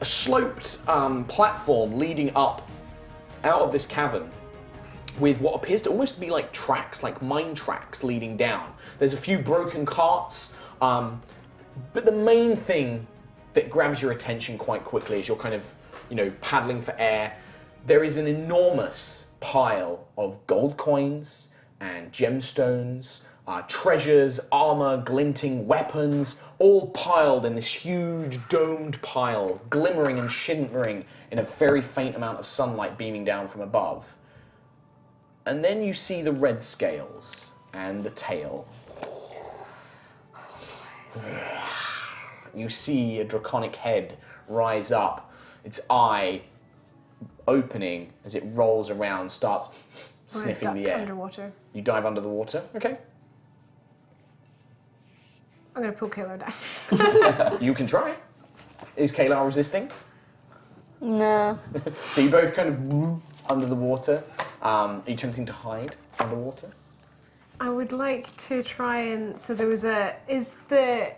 sloped platform leading up out of this cavern, with what appears to almost be like tracks, like mine tracks leading down. There's a few broken carts, but the main thing that grabs your attention quite quickly as you're kind of, paddling for air, there is an enormous pile of gold coins and gemstones, treasures, armor, glinting weapons, all piled in this huge domed pile, glimmering and shimmering in a very faint amount of sunlight beaming down from above. And then you see the red scales and the tail. You see a draconic head rise up, its eye opening as it rolls around, starts sniffing the air. Underwater. You dive under the water. Okay. I'm gonna pull Kalar down. You can try. Is Kalar resisting? No. So you both kind of under the water. Are you attempting to hide underwater? I would like to try and. So there was is the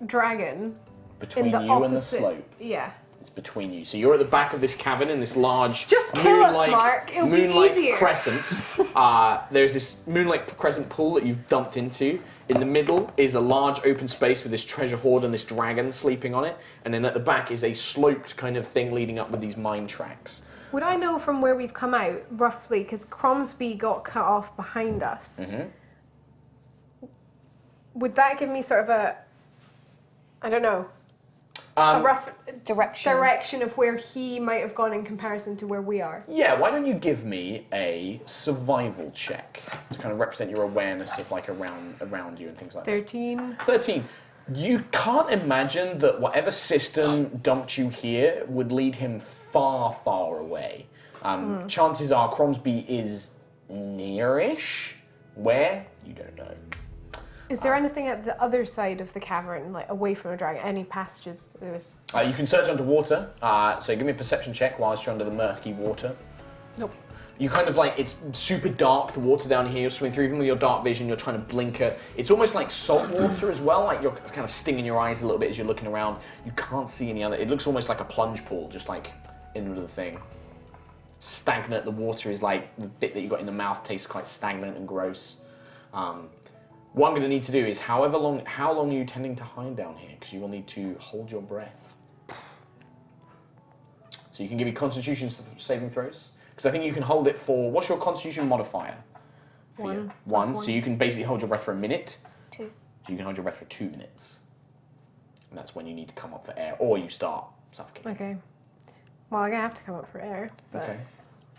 dragon Between in the you opposite, and the slope. Yeah. It's between you. So you're at the back of this cavern in this large Just kill us, moonlight, Mark. It'll be moonlight easier. crescent. There's this moonlight crescent pool that you've dumped into. In the middle is a large open space with this treasure hoard and this dragon sleeping on it. And then at the back is a sloped kind of thing leading up with these mine tracks. Would I know from where we've come out, roughly, because Cromsby got cut off behind us, would that give me sort of a, I don't know, a rough direction of where he might have gone in comparison to where we are? Yeah, why don't you give me a survival check to kind of represent your awareness of like around you and things like that. 13. 13. You can't imagine that whatever system dumped you here would lead him far, far away. Chances are Cromsby is nearish. Where? You don't know. Is there anything at the other side of the cavern, like away from the dragon? Any passages? You can search underwater. So give me a perception check whilst you're under the murky water. Nope. You kind of like, it's super dark, the water down here, you're swimming through, even with your dark vision, you're trying to blinker. It's almost like salt water as well, like you're kind of stinging your eyes a little bit as you're looking around. You can't see any other, it looks almost like a plunge pool, just like in the middle of the thing. Stagnant, the water is like, the bit that you got in the mouth tastes quite stagnant and gross. What I'm going to need to do is, how long are you tending to hide down here? Because you will need to hold your breath. So you can give me constitution saving throws. Because I think you can hold it for, what's your constitution modifier? One. So you can basically hold your breath for a minute. 2. So you can hold your breath for 2 minutes. And that's when you need to come up for air, or you start suffocating. Okay. Well, I'm gonna have to come up for air. But... Okay.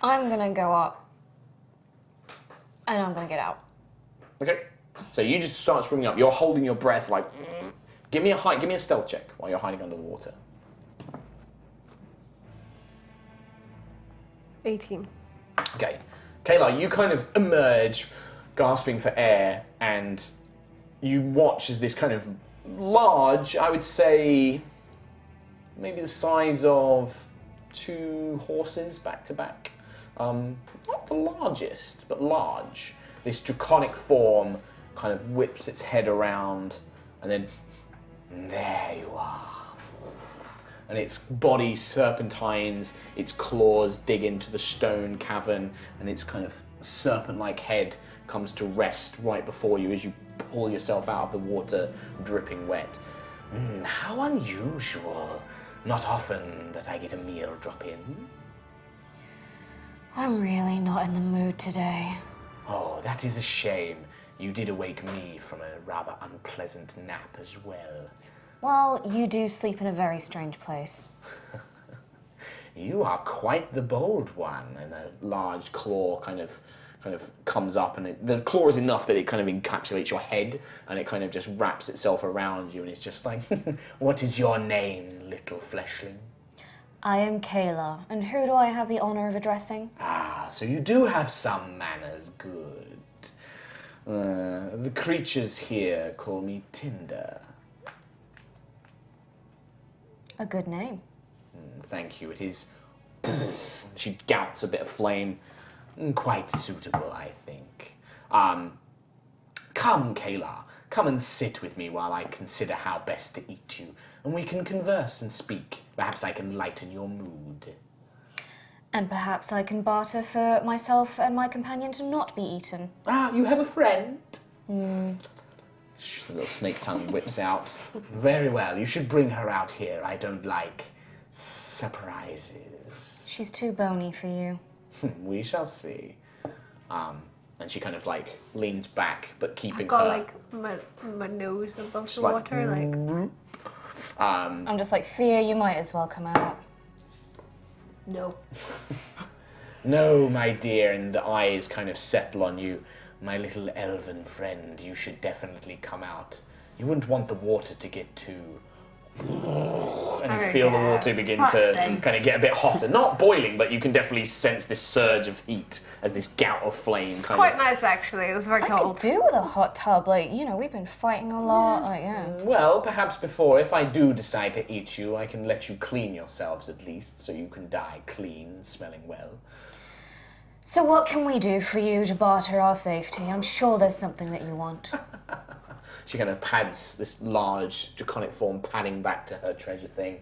I'm gonna go up, and I'm gonna get out. Okay. So you just start swimming up. You're holding your breath like, give me a stealth check while you're hiding under the water. 18. Okay. Kayla, you kind of emerge, gasping for air, and you watch as this kind of large, I would say, maybe the size of 2 horses back to back. Not the largest, but large. This draconic form kind of whips its head around, and then there you are. And its body serpentines, its claws dig into the stone cavern, and its kind of serpent-like head comes to rest right before you as you pull yourself out of the water, dripping wet. How unusual. Not often that I get a meal drop in. I'm really not in the mood today. Oh, that is a shame. You did awake me from a rather unpleasant nap as well. Well, you do sleep in a very strange place. You are quite the bold one. And a large claw kind of comes up, and the claw is enough that it kind of encapsulates your head, and it kind of just wraps itself around you, and it's just like, what is your name, little fleshling? I am Kayla, and who do I have the honor of addressing? Ah, so you do have some manners, good. The creatures here call me Tinder. A good name. Thank you, it is... She gouts a bit of flame. Quite suitable, I think. Come, Kayla. Come and sit with me while I consider how best to eat you, and we can converse and speak. Perhaps I can lighten your mood. And perhaps I can barter for myself and my companion to not be eaten. Ah, you have a friend? The little snake tongue whips out. Very well, you should bring her out here. I don't like surprises. She's too bony for you. We shall see. And she kind of like leans back, but keeping I've got her... like my nose above Just the like, water, like I'm just like, Fia, you might as well come out. no. No, my dear, and the eyes kind of settle on you. My little elven friend, you should definitely come out. You wouldn't want the water to get too... And you feel the water begin to kind of get a bit hotter. Not boiling, but you can definitely sense this surge of heat as this gout of flame kind Quite of... nice, actually. It was very I cold. could do with a hot tub. Like, you know, we've been fighting a lot. Like, yeah. Well, perhaps before, if I do decide to eat you, I can let you clean yourselves at least, so you can die clean, smelling well. So what can we do for you to barter our safety? I'm sure there's something that you want. She kind of pads this large draconic form, padding back to her treasure thing.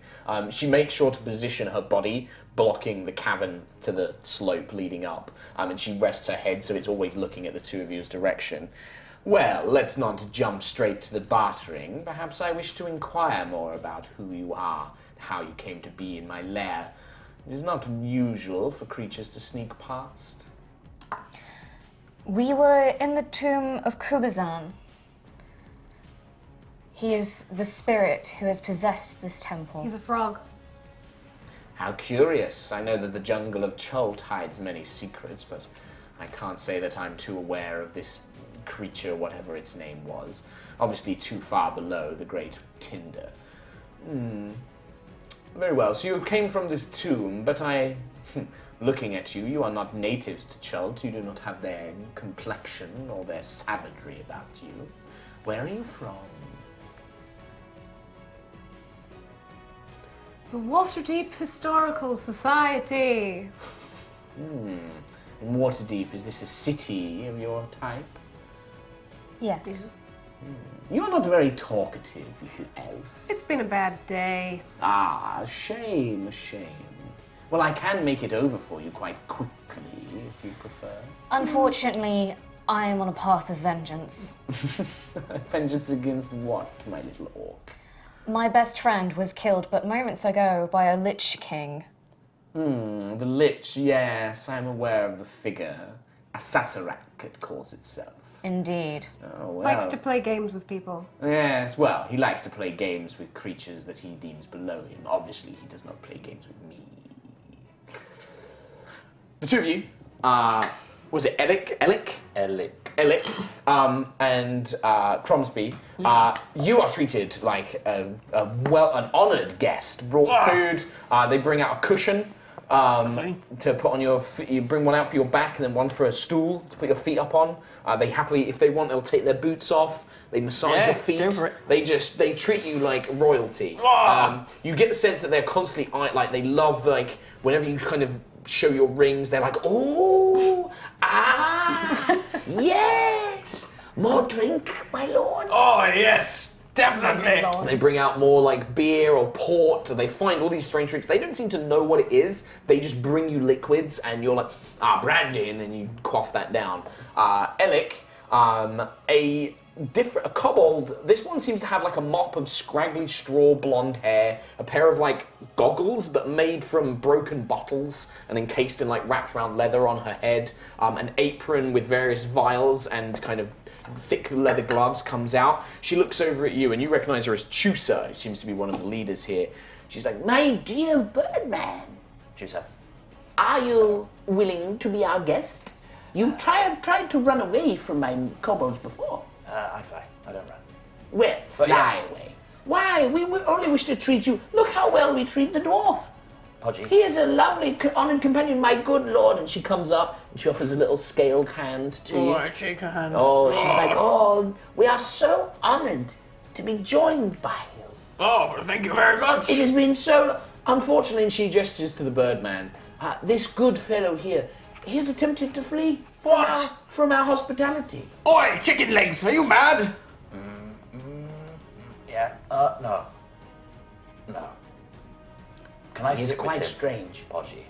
She makes sure to position her body, blocking the cavern to the slope leading up, and she rests her head so it's always looking at the two of you's direction. Well, let's not jump straight to the bartering. Perhaps I wish to inquire more about who you are, how you came to be in my lair. It is not usual for creatures to sneak past. We were in the tomb of Kubazan. He is the spirit who has possessed this temple. He's a frog. How curious. I know that the jungle of Cholt hides many secrets, but I can't say that I'm too aware of this creature, whatever its name was. obviously too far below the great tinder. Very well, so you came from this tomb, but looking at you, you are not natives to Chult. You do not have their complexion or their savagery about you. Where are you from? The Waterdeep Historical Society. In Waterdeep, is this a city of your type? Yes. You are not very talkative, little elf. It's been a bad day. Ah, a shame, a shame. Well, I can make it over for you quite quickly, if you prefer. Unfortunately, I am on a path of vengeance. Vengeance against what, my little orc? My best friend was killed but moments ago by a Lich King. The Lich, yes, I'm aware of the figure. A Saserac, it calls itself. Indeed. Oh, well. Likes to play games with people. Yes, well, he likes to play games with creatures that he deems below him. Obviously, he does not play games with me. The two of you, was it Elic, and Cromsby, you are treated like an honoured guest. Brought food, they bring out a cushion to put on your feet. You bring one out for your back and then one for a stool to put your feet up on. They happily, if they want, they'll take their boots off. They massage your feet. Go for it. They treat you like royalty. You get the sense that they're constantly like they love like whenever you kind of show your rings, they're like, oh, yes, more drink, my lord. Oh, yes, definitely. They bring out more like beer or port. They find all these strange drinks. They don't seem to know what it is. They just bring you liquids, and you're like, brandy, and then you quaff that down. Elic, a kobold. This one seems to have like a mop of scraggly straw blonde hair, a pair of like goggles but made from broken bottles and encased in like wrapped around leather on her head, an apron with various vials and kind of thick leather gloves comes out. She looks over at you and you recognize her as Chusa, who seems to be one of the leaders here. She's like, my dear Birdman. Chusa. Are you willing to be our guest? You have tried to run away from my kobolds before. I fly. I don't run. Well, But fly yes. away. Why? We only wish to treat you. Look how well we treat the dwarf. Podgy. He is a lovely, honoured companion, my good lord. And she comes up and she offers a little scaled hand to you. I shake her hand. Oh, she's like, oh, we are so honoured to be joined by you. Oh, well, thank you very much. It has been so. Unfortunately, and she gestures to the Birdman. This good fellow here, he has attempted to flee from our hospitality. Oi, chicken legs, are you mad? Yeah. No. No. Can I He's sit quite with him? strange. Podgy.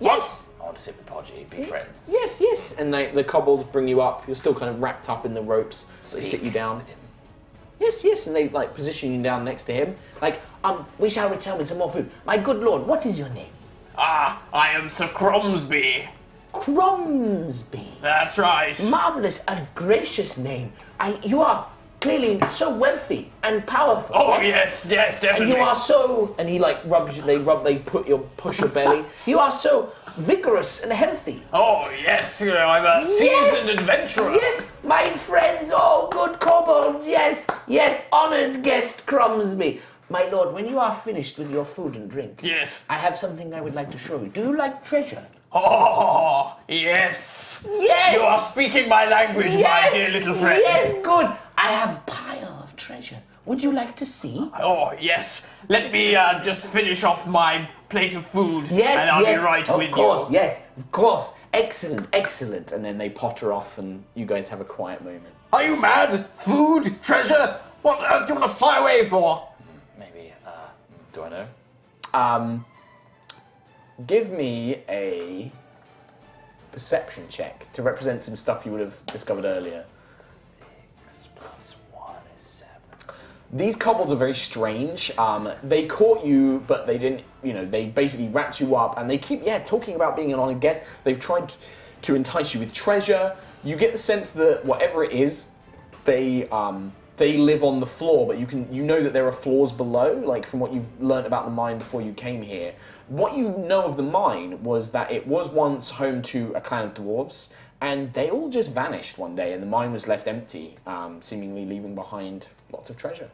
Yes. I want to sit with Podgy, be friends. Yes. And the kobolds bring you up. You're still kind of wrapped up in the ropes. So they sit you down. with him. Yes, and they like position you down next to him. Like, we shall return with some more food. My good lord, what is your name? I am Sir Cromsby. Cromsby. That's right. Marvelous, a gracious name. You are clearly so wealthy and powerful. Oh, yes, definitely. And you are so. And he like rubs you. They push your belly. You are so vigorous and healthy. Oh, yes, you know, I'm a seasoned adventurer. Yes, my friends, oh, good kobolds, yes, honoured guest Cromsby. My lord, when you are finished with your food and drink, Yes. I have something I would like to show you. Do you like treasure? Oh, yes. Yes! You are speaking my language, my dear little friend. Yes, good. I have a pile of treasure. Would you like to see? Oh, yes. Let me just finish off my plate of food, Yes, and I'll be right with Of course, you. yes, of course. Excellent. And then they potter off and you guys have a quiet moment. Are you mad? Food? Treasure? What on earth do you want to fly away for? Maybe, do I know? Give me a perception check to represent some stuff you would have discovered earlier. 6 + 1 is 7. These kobolds are very strange. They caught you, but they didn't, they basically wrapped you up and they keep, talking about being an honoured guest. They've tried to entice you with treasure. You get the sense that whatever it is, they live on the floor, but you know that there are floors below, like from what you've learnt about the mine before you came here. What you know of the mine was that it was once home to a clan of dwarves, and they all just vanished one day, and the mine was left empty, seemingly leaving behind lots of treasure.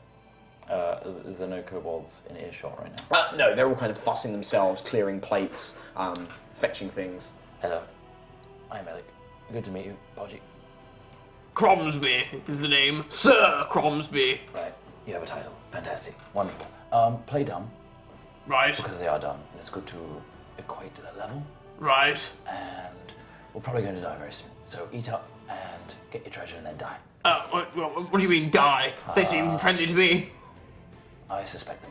Is there no kobolds in earshot right now? No, they're all kind of fussing themselves, clearing plates, fetching things. Hello. I'm Alec. Good to meet you, Podgy. Cromsby is the name. Sir Cromsby. Right, you have a title. Fantastic. Wonderful. Play dumb, Right, because they are dumb, and it's good to equate to their level, right. and we're probably going to die very soon. So eat up and get your treasure and then die. What do you mean, die? They seem friendly to me. I suspect them.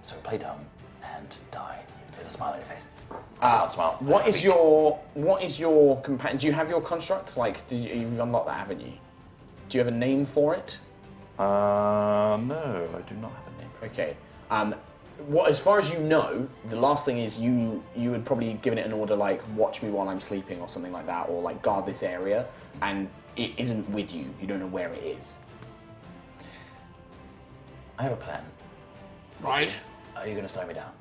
So play dumb and die with a smile on your face. I can't smile. What is your companion? Do you have your construct? Like, you've unlocked that, haven't you? Do you have a name for it? No, I do not have a name. Okay. As far as you know, the last thing is you had probably given it an order like watch me while I'm sleeping or something like that, or like guard this area, and it isn't with you. You don't know where it is. I have a plan. Right. Are you going to slow me down?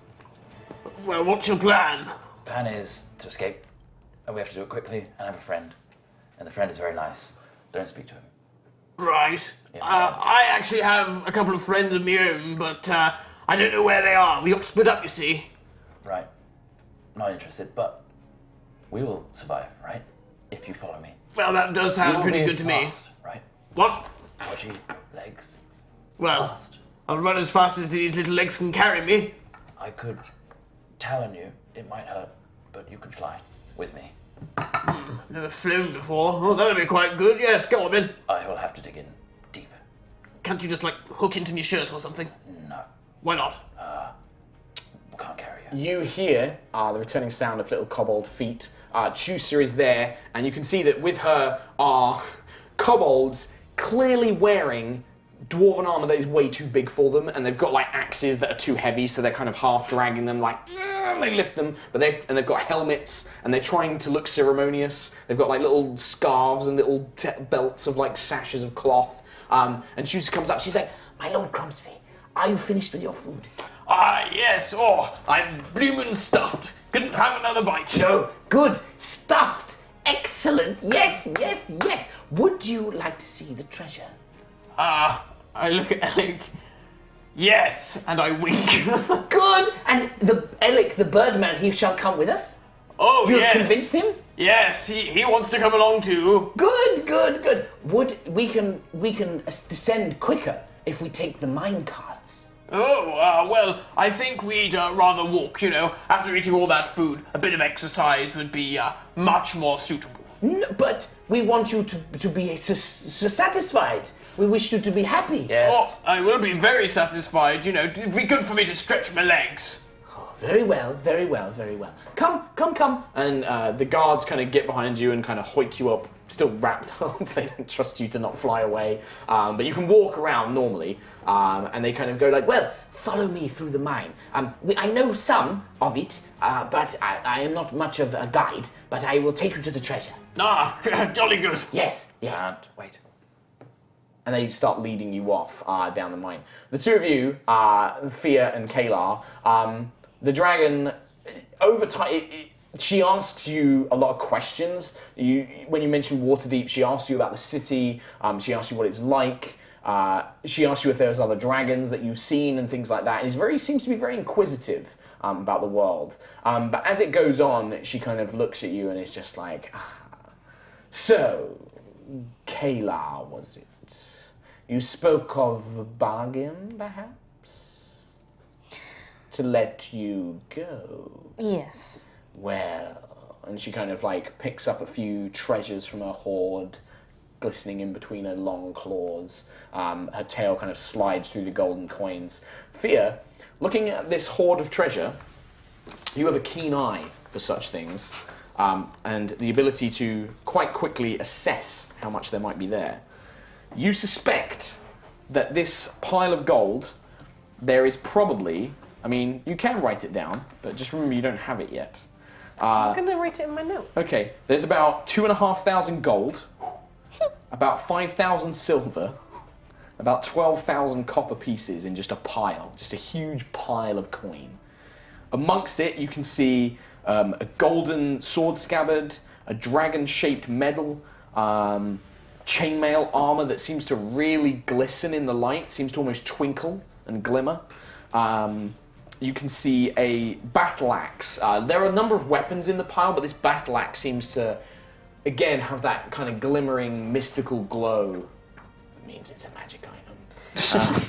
Well, what's your plan? Plan is to escape, and we have to do it quickly, and I have a friend. And the friend is very nice. Don't speak to him. Right. Yes, I actually have a couple of friends of my own, but I don't know where they are. We got split up, you see. Right. Not interested, but we will survive, right? If you follow me. Well, that does We sound will pretty be good to me. fast, right? What? Podgy legs. Well, Fast. I'll run as fast as these little legs can carry me. I could talon you. It might hurt, but you could fly with me. Never flown before. Oh, that'll be quite good. Yes, go on then. I will have to dig in deep. Can't you just, like, hook into my shirt or something? No, Why not? we can't carry you. You hear the returning sound of little kobold feet. Chusa is there, and you can see that with her are kobolds clearly wearing dwarven armor that is way too big for them, and they've got like axes that are too heavy, so they're kind of half dragging them, like and they lift them. But they've got helmets, and they're trying to look ceremonious. They've got like little scarves and little belts of like sashes of cloth. And Chusa comes up. She's like, "My Lord Cromsby, are you finished with your food?" Yes. Oh, I'm bloomin' stuffed. Couldn't have another bite. No, good, stuffed, excellent. Yes, yes, yes. Would you like to see the treasure? I look at Alec. Yes, and I wink. Good! And the Alec, the birdman, he shall come with us? Oh, You've yes. convinced him? Yes, he wants to come along too. Good, good, good. We can descend quicker if we take the mine carts. Oh, well, I think we'd rather walk, you know. After eating all that food, a bit of exercise would be much more suitable. No, but we want you to be satisfied. We wish you to be happy. Yes. Oh, I will be very satisfied, you know. It'd be good for me to stretch my legs. Oh, very well, very well, very well. Come, come, come. And the guards kind of get behind you and kind of hoik you up, still wrapped up. They don't trust you to not fly away. But you can walk around normally. And they kind of go like, well, follow me through the mine. I know some of it, but I am not much of a guide, but I will take you to the treasure. Ah, jolly good. Yes, yes. And wait. And they start leading you off down the mine. The two of you, Fia and Kalar, the dragon, over time, she asks you a lot of questions. When you mention Waterdeep, she asks you about the city, she asks you what it's like, she asks you if there's other dragons that you've seen and things like that. And seems to be very inquisitive about the world. But as it goes on, she kind of looks at you and is just like, so, Kalar, was it? You spoke of a bargain, perhaps? To let you go? Yes. Well, and she kind of like picks up a few treasures from her hoard, glistening in between her long claws. Her tail kind of slides through the golden coins. Fia, looking at this hoard of treasure, you have a keen eye for such things, and the ability to quite quickly assess how much there might be there. You suspect that this pile of gold, there is probably, I mean, you can write it down, but just remember you don't have it yet. I'm going to write it in my note. Okay, there's about 2,500 gold, about 5,000 silver, about 12,000 copper pieces in just a pile, just a huge pile of coin. Amongst it, you can see a golden sword scabbard, a dragon-shaped medal, chainmail armor that seems to really glisten in the light, seems to almost twinkle and glimmer. You can see a battle axe. There are a number of weapons in the pile, but this battle axe seems to, again, have that kind of glimmering, mystical glow. It means it's a magic item.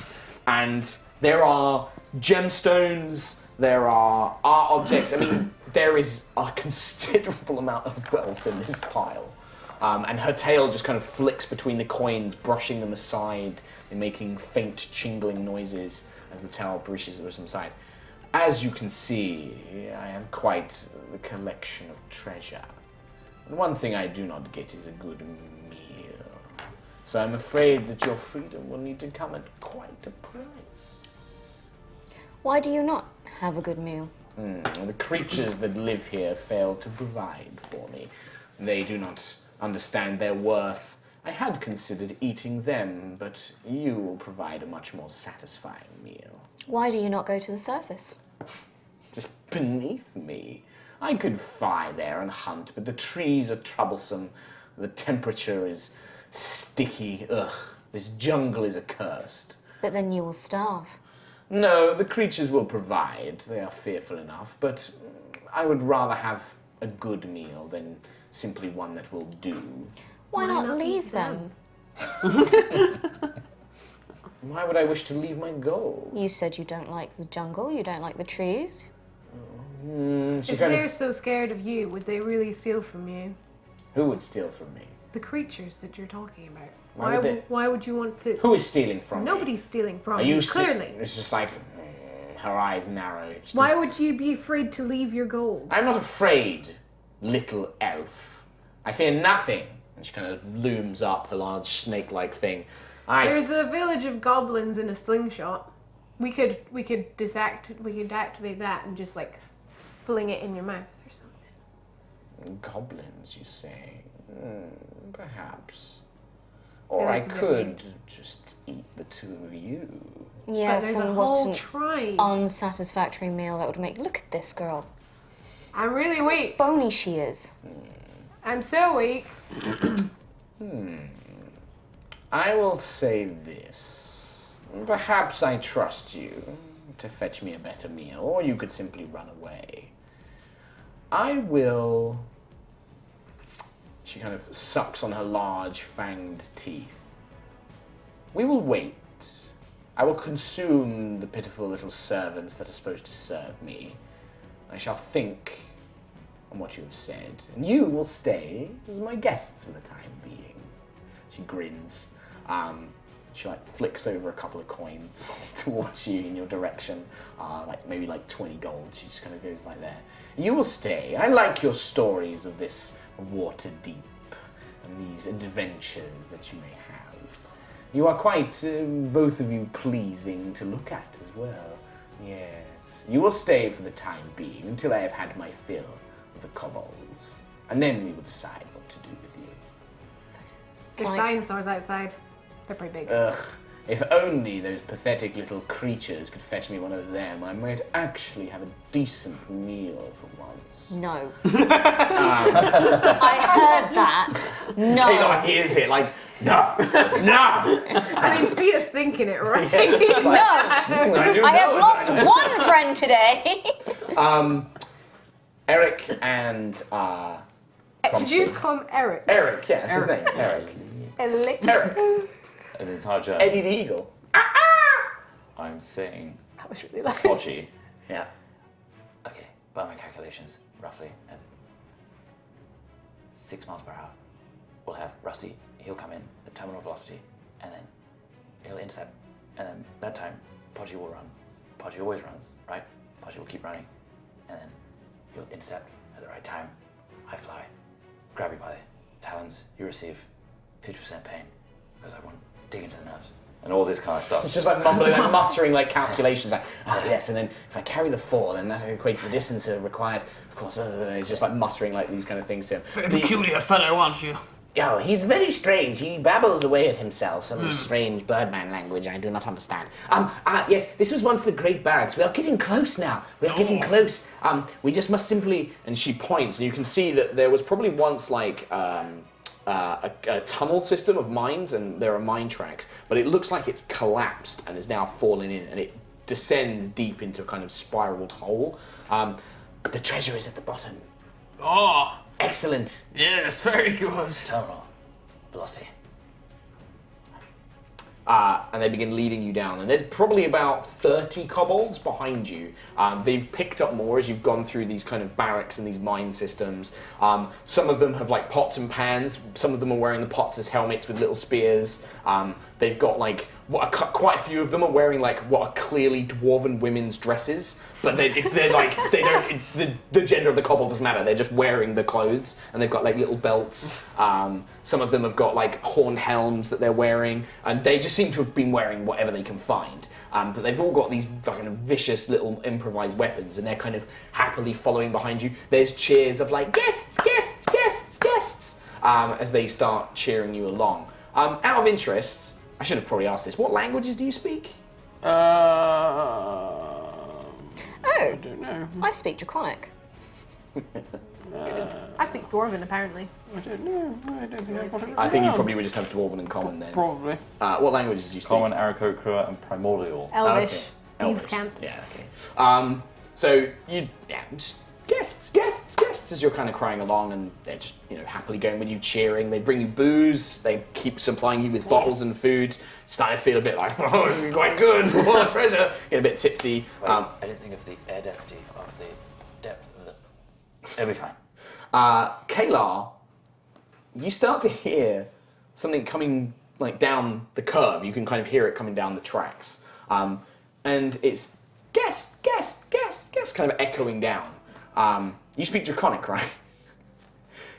And there are gemstones, there are art objects. I mean, there is a considerable amount of wealth in this pile. And her tail just kind of flicks between the coins, brushing them aside and making faint, jingling noises as the tail brushes them aside. As you can see, I have quite the collection of treasure. And one thing I do not get is a good meal. So I'm afraid that your freedom will need to come at quite a price. Why do you not have a good meal? The creatures that live here fail to provide for me. They do not understand their worth. I had considered eating them, but you will provide a much more satisfying meal. Why do you not go to the surface? Just beneath me. I could fly there and hunt, but the trees are troublesome. The temperature is sticky. Ugh, this jungle is accursed. But then you will starve. No, the creatures will provide. They are fearful enough, but I would rather have a good meal than simply one that will do. Why not leave them? Why would I wish to leave my goal? You said you don't like the jungle, you don't like the trees. She If kind they're of, so scared of you, would they really steal from you? who would steal from me? The creatures that you're talking about. Why would they- Why would you want to? Who is stealing from me? Nobody's stealing from Are you. you Clearly. It's just like her eyes narrow. Just Why would you be afraid to leave your gold? I'm not afraid, little elf. I fear nothing. And she kind of looms up, a large snake-like thing. There's a village of goblins in a slingshot. We could activate that and just like fling it in your mouth or something. Goblins, you say? Perhaps. Or Yeah, I that's a bit could just eat the two of you. Yes, but there's a and what whole an tribe. unsatisfactory meal that would make. Look at this girl. I'm really weak. Bony she is. I'm so weak. I will say this. Perhaps I trust you to fetch me a better meal, or you could simply run away. I will... She kind of sucks on her large fanged teeth. We will wait. I will consume the pitiful little servants that are supposed to serve me. I shall think on what you have said, and you will stay as my guests for the time being. She grins. She like flicks over a couple of coins towards you in your direction, maybe 20 gold. She just kind of goes like there. You will stay. I like your stories of this water deep and these adventures that you may have. You are quite, both of you, pleasing to look at as well. Yes. You will stay for the time being until I have had my fill of the kobolds, and then we will decide what to do with you. There's Like- dinosaurs outside. They're pretty big. Ugh, if only those pathetic little creatures could fetch me one of them, I might actually have a decent meal for once. No. I heard that. No. Kalar hears it like, no, no. I mean, Fia's thinking it, right? No. I do I have know lost that. one friend today. Eric and Did you just call him Eric? Eric, yeah, that's his name. Eric. Eric. An entire journey. Eddie the Eagle. I'm saying That was really loud. Podgy. Yeah. Okay, by my calculations, roughly at 6 miles per hour, we'll have Rusty. He'll come in at terminal velocity, and then he'll intercept. And then that time, Podgy will run. Podgy always runs, right? Podgy will keep running, and then he'll intercept at the right time. I fly, grab you by the talons. You receive 50% pain because I won't dig into the nerves. And all this kind of stuff. It's just like mumbling, like muttering, like calculations, like, oh yes, and then if I carry the 4, then that equates to the distance required. Of course, it's just like muttering like these kind of things to him. Very peculiar fellow, aren't you? Oh, he's very strange. He babbles away at himself, some strange birdman language I do not understand. Yes, this was once the Great Barracks. We are getting close now. We are getting close. We just must simply... And she points, and you can see that there was probably once like a tunnel system of mines, and there are mine tracks, but it looks like it's collapsed and is now falling in, and it descends deep into a kind of spiraled hole. The treasure is at the bottom. Oh, Excellent. yes, very good. Terminal velocity. And they begin leading you down. And there's probably about 30 kobolds behind you. They've picked up more as you've gone through these kind of barracks and these mine systems. Some of them have like pots and pans. Some of them are wearing the pots as helmets with little spears. They've got like quite a few of them are wearing like what are clearly dwarven women's dresses, but they're like they don't. The gender of the kobold doesn't matter. They're just wearing the clothes, and they've got like little belts. Some of them have got like horn helms that they're wearing, and they just seem to have been wearing whatever they can find. But they've all got these kind of vicious little improvised weapons, and they're kind of happily following behind you. There's cheers of like guests, guests, guests, guests, as they start cheering you along. Out of interest, I should have probably asked this. What languages do you speak? I don't know. I speak Draconic. I speak Dwarven, apparently. I don't know. I don't think I've got it. I think you probably would just have Dwarven in common then. Probably. What languages do you speak? Common, Aarakocra, and Primordial. Elvish. Okay. Thieves' Elvish. camp. Yeah, okay. So just guests, guests, guests as you're kind of crying along, and they're just, happily going with you, cheering. They bring you booze. They keep supplying you with bottles and food. Starting to feel a bit like, oh, this is quite good. What a treasure. Get a bit tipsy. Wait, I didn't think of the air density of the depth of the... It'll be fine. Kalar, you start to hear something coming like down the curve. You can kind of hear it coming down the tracks. And it's guest, guest, guest, guest, kind of echoing down. You speak Draconic, right?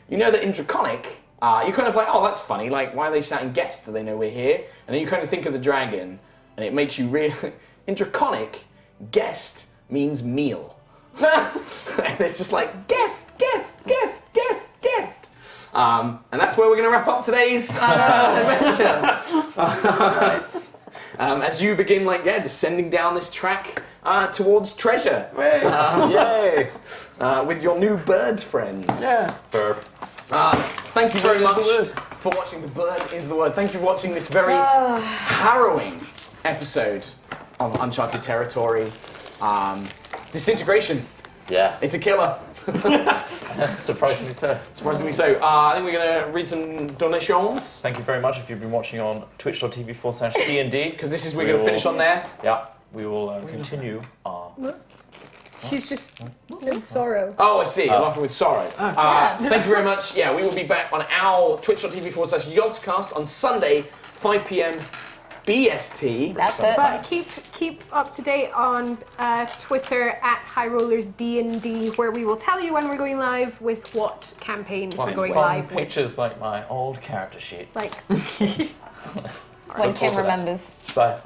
You know that in Draconic, you're kind of like, oh, that's funny. Like, why are they shouting guest? Do they know we're here? And then you kind of think of the dragon, and it makes you in Draconic, guest means meal. And it's just like, guest, guest, guest, guest, guest. And that's where we're going to wrap up today's adventure. As you begin, descending down this track towards treasure. Yay! With your new bird friend. Yeah. Burp. Thank you very much for watching The Bird is the Word. Thank you for watching this very harrowing episode of Uncharted Territory. Disintegration. Yeah. It's a killer. Surprisingly so. Surprisingly so. I think we're going to read some donations. Thank you very much if you've been watching on twitch.tv/D&D. Because we're going to finish on there. Yeah. We will continue our... She's just in sorrow. Oh, I see. I'm laughing with sorrow. Thank you very much. Yeah, we will be back on our twitch.tv/Yogscast on Sunday, 5 p.m. BST. That's it. But keep up to date on Twitter at HighRollers D&D, where we will tell you when we're going live with what campaigns we're going live with. Pictures like my old character sheet. Like, When Kim remembers. Bye.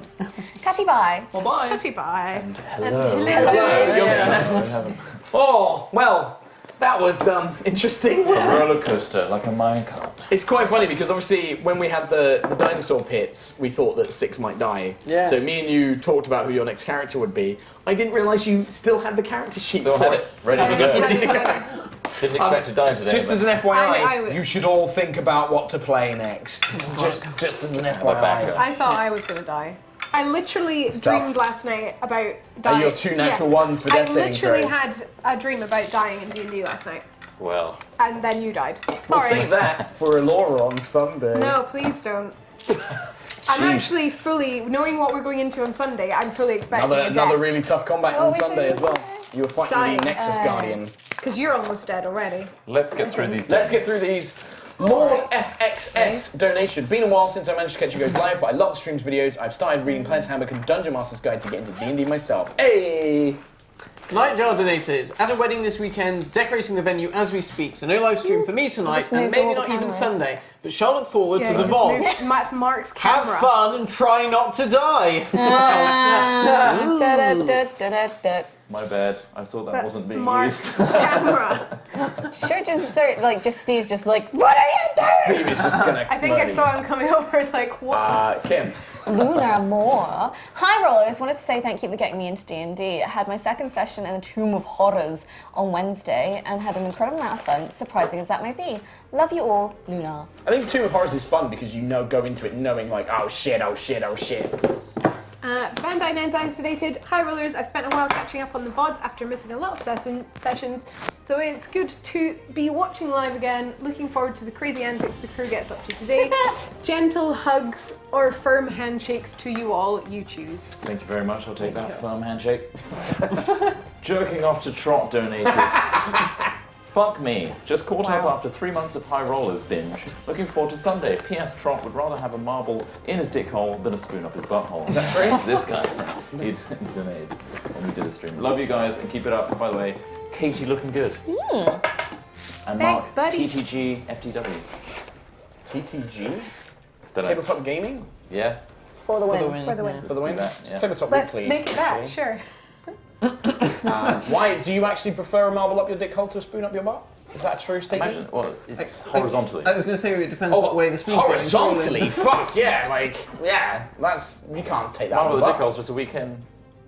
Tatty bye. Well, bye. touchy bye. And hello. Hello. Oh, well, that was interesting. A roller coaster, like a minecart. It's quite funny because obviously when we had the dinosaur pits, we thought that 6 might die. Yeah. So me and you talked about who your next character would be. I didn't realise you still had the character sheet Still for had it. it ready to go. Ready to go. Didn't expect to die today. Just but as an FYI, I would- you should all think about what to play next. just as an FYI. backup. I thought I was going to die. I literally dreamed last night about Are dying. your 2 natural ones for death I saving literally throws? had a dream about dying in D&D last night. Well, And then you died. We'll Sorry. save that for Elora on Sunday. No, please don't. I'm actually fully, knowing what we're going into on Sunday, I'm fully expecting a Another death. really tough combat What on are we Sunday doing as well. Sunday? You were fighting Dying. the Nexus Guardian. Because you're almost dead already. let's get through these. Let's get through these. More FXS donation. Been a while since I managed to catch you guys live, but I love the streams videos. I've started reading Player's Handbook and Dungeon Master's Guide to get into D&D myself. Hey! Nightjar donated. At a wedding this weekend, decorating the venue as we speak. So no live stream for me tonight, Just and moved maybe all the not even cameras. Sunday. But shall look forward to the just VOD. moved Mark's Have camera. fun and try not to die. My bad. I thought that That's wasn't being Mark's used. camera. Sure, just start, like, just Steve's just like, what are you doing? Steve is just gonna. I think I murder saw you. him coming over like, what? Kim. Lunar Moore. HighRollers, wanted to say thank you for getting me into D&D. I had my second session in the Tomb of Horrors on Wednesday and had an incredible amount of fun, surprising as that may be. Love you all, Lunar. I think Tomb of Horrors is fun because go into it knowing like, oh shit, oh shit, oh shit. Bandai Nenzai has donated. Hi Rollers, I've spent a while catching up on the VODs after missing a lot of sessions, so it's good to be watching live again. Looking forward to the crazy antics the crew gets up to today. Gentle hugs or firm handshakes to you all, you choose. Thank you very much. I'll take that firm handshake. Jerking off to Trot donated. Fuck me. Just caught up after 3 months of HighRollers binge. Looking forward to Sunday. P.S. Trot would rather have a marble in his dick hole than a spoon up his butthole. Is that true? This guy. He donated when we did a stream. Love you guys and keep it up. By the way, Katie looking good. And Thanks, Mark, buddy. TTG, FTW. TTG? Dunno. Tabletop Gaming? Yeah. For the win. For the win. For the win? That, It's yeah. Tabletop Let's Weekly. make it that, actually. sure. Why do you actually prefer a marble up your dick hole to a spoon up your butt? Is that a true statement? Imagine, well, it's horizontally. I was going to say it depends what way the spoon's going. horizontally? Fuck yeah! Like that's you can't take that. Marble on the the dick hole's just a weekend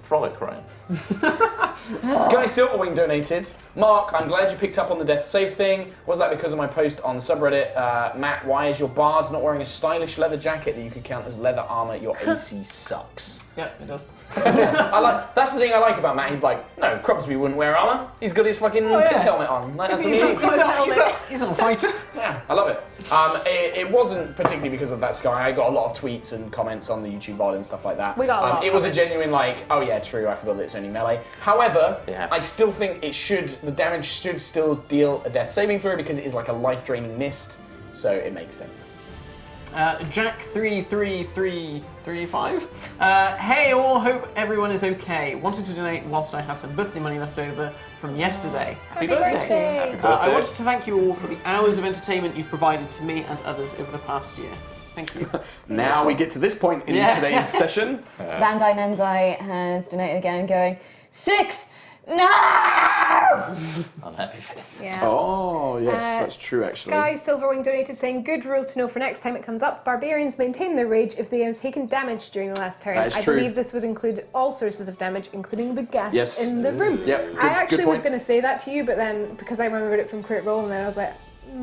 frolic, right? Sky Silverwing donated. Mark, I'm glad you picked up on the death save thing. Was that because of my post on the subreddit? Matt, why is your bard not wearing a stylish leather jacket that you could count as leather armor? Your AC sucks. Yeah, it does. That's the thing I like about Matt. He's like, no, Crosby wouldn't wear armor. He's got his fucking pith helmet on. Like, that's what he needs. He's not a fighter. Yeah, I love it. It wasn't particularly because of that Sky. I got a lot of tweets and comments on the YouTube VOD and stuff like that. We got a lot of It was a comments. genuine like, oh yeah, true. I forgot that it's only melee. However, Yeah. I still think the damage should still deal a death saving throw because it is like a life draining mist, so it makes sense. Jack33335. Hey all, hope everyone is okay. Wanted to donate whilst I have some birthday money left over from yesterday. Happy birthday! Happy birthday. I wanted to thank you all for the hours of entertainment you've provided to me and others over the past year. Thank you. Now we get to this point in today's session. Bandai Nenzai has donated again, going, 6! No! Unhappy face. Yeah. Oh yes, that's true actually. Sky Silverwing donated saying, good rule to know for next time it comes up. Barbarians maintain their rage if they have taken damage during the last turn. That is I true. believe this would include all sources of damage, including the gas Yes. in the room. Yep, I actually good was point. going to say that to you, but then because I remembered it from Crit Roll, and then I was like,